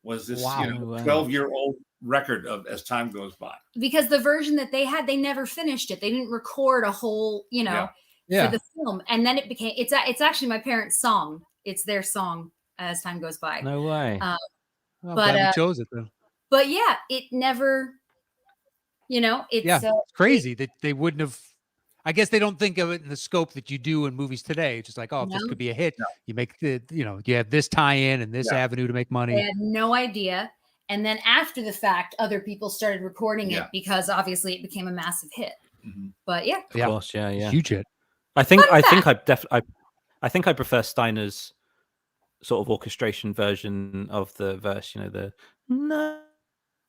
was this 12-year-old record of As Time Goes By. Because the version that they had, they never finished it. They didn't record a whole, for the film. And then it's actually my parents' song. It's their song, As Time Goes By. No way. But we chose it then. But yeah, it never, it's crazy that they wouldn't have. I guess they don't think of it in the scope that you do in movies today. It's just like, if this could be a hit, you make you have this tie-in and this avenue to make money. They had no idea. And then after the fact, other people started recording it because obviously it became a massive hit. Mm-hmm. But of course, huge hit. I think I prefer Steiner's sort of orchestration version of the verse.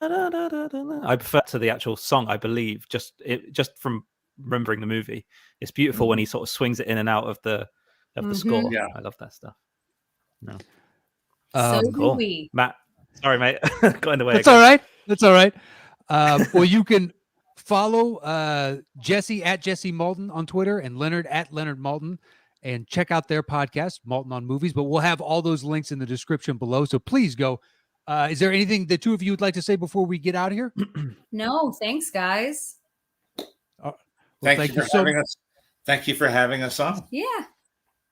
I prefer to the actual song. I believe just from remembering the movie, it's beautiful when he sort of swings it in and out of the score. Yeah, I love that stuff. No, so cool. Matt, sorry, mate, got in the way. That's all right. Well, you can follow Jessie at Jessie Maltin on Twitter and Leonard at Leonard Maltin, and check out their podcast, Maltin on Movies. But we'll have all those links in the description below, so please go. Is there anything the two of you would like to say before we get out of here? No, thanks, guys. Thank you for having us on. Yeah.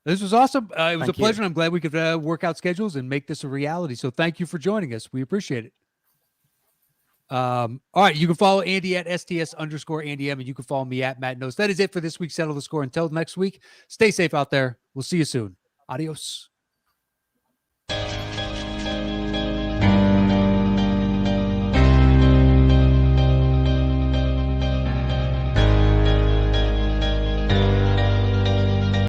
This was awesome. It was a pleasure. And I'm glad we could work out schedules and make this a reality. So thank you for joining us. We appreciate it. All right. You can follow Andy at STS_AndyM, and you can follow me at Matt Knows. That is it for this week's Settle the Score. Until next week, stay safe out there. We'll see you soon. Adios.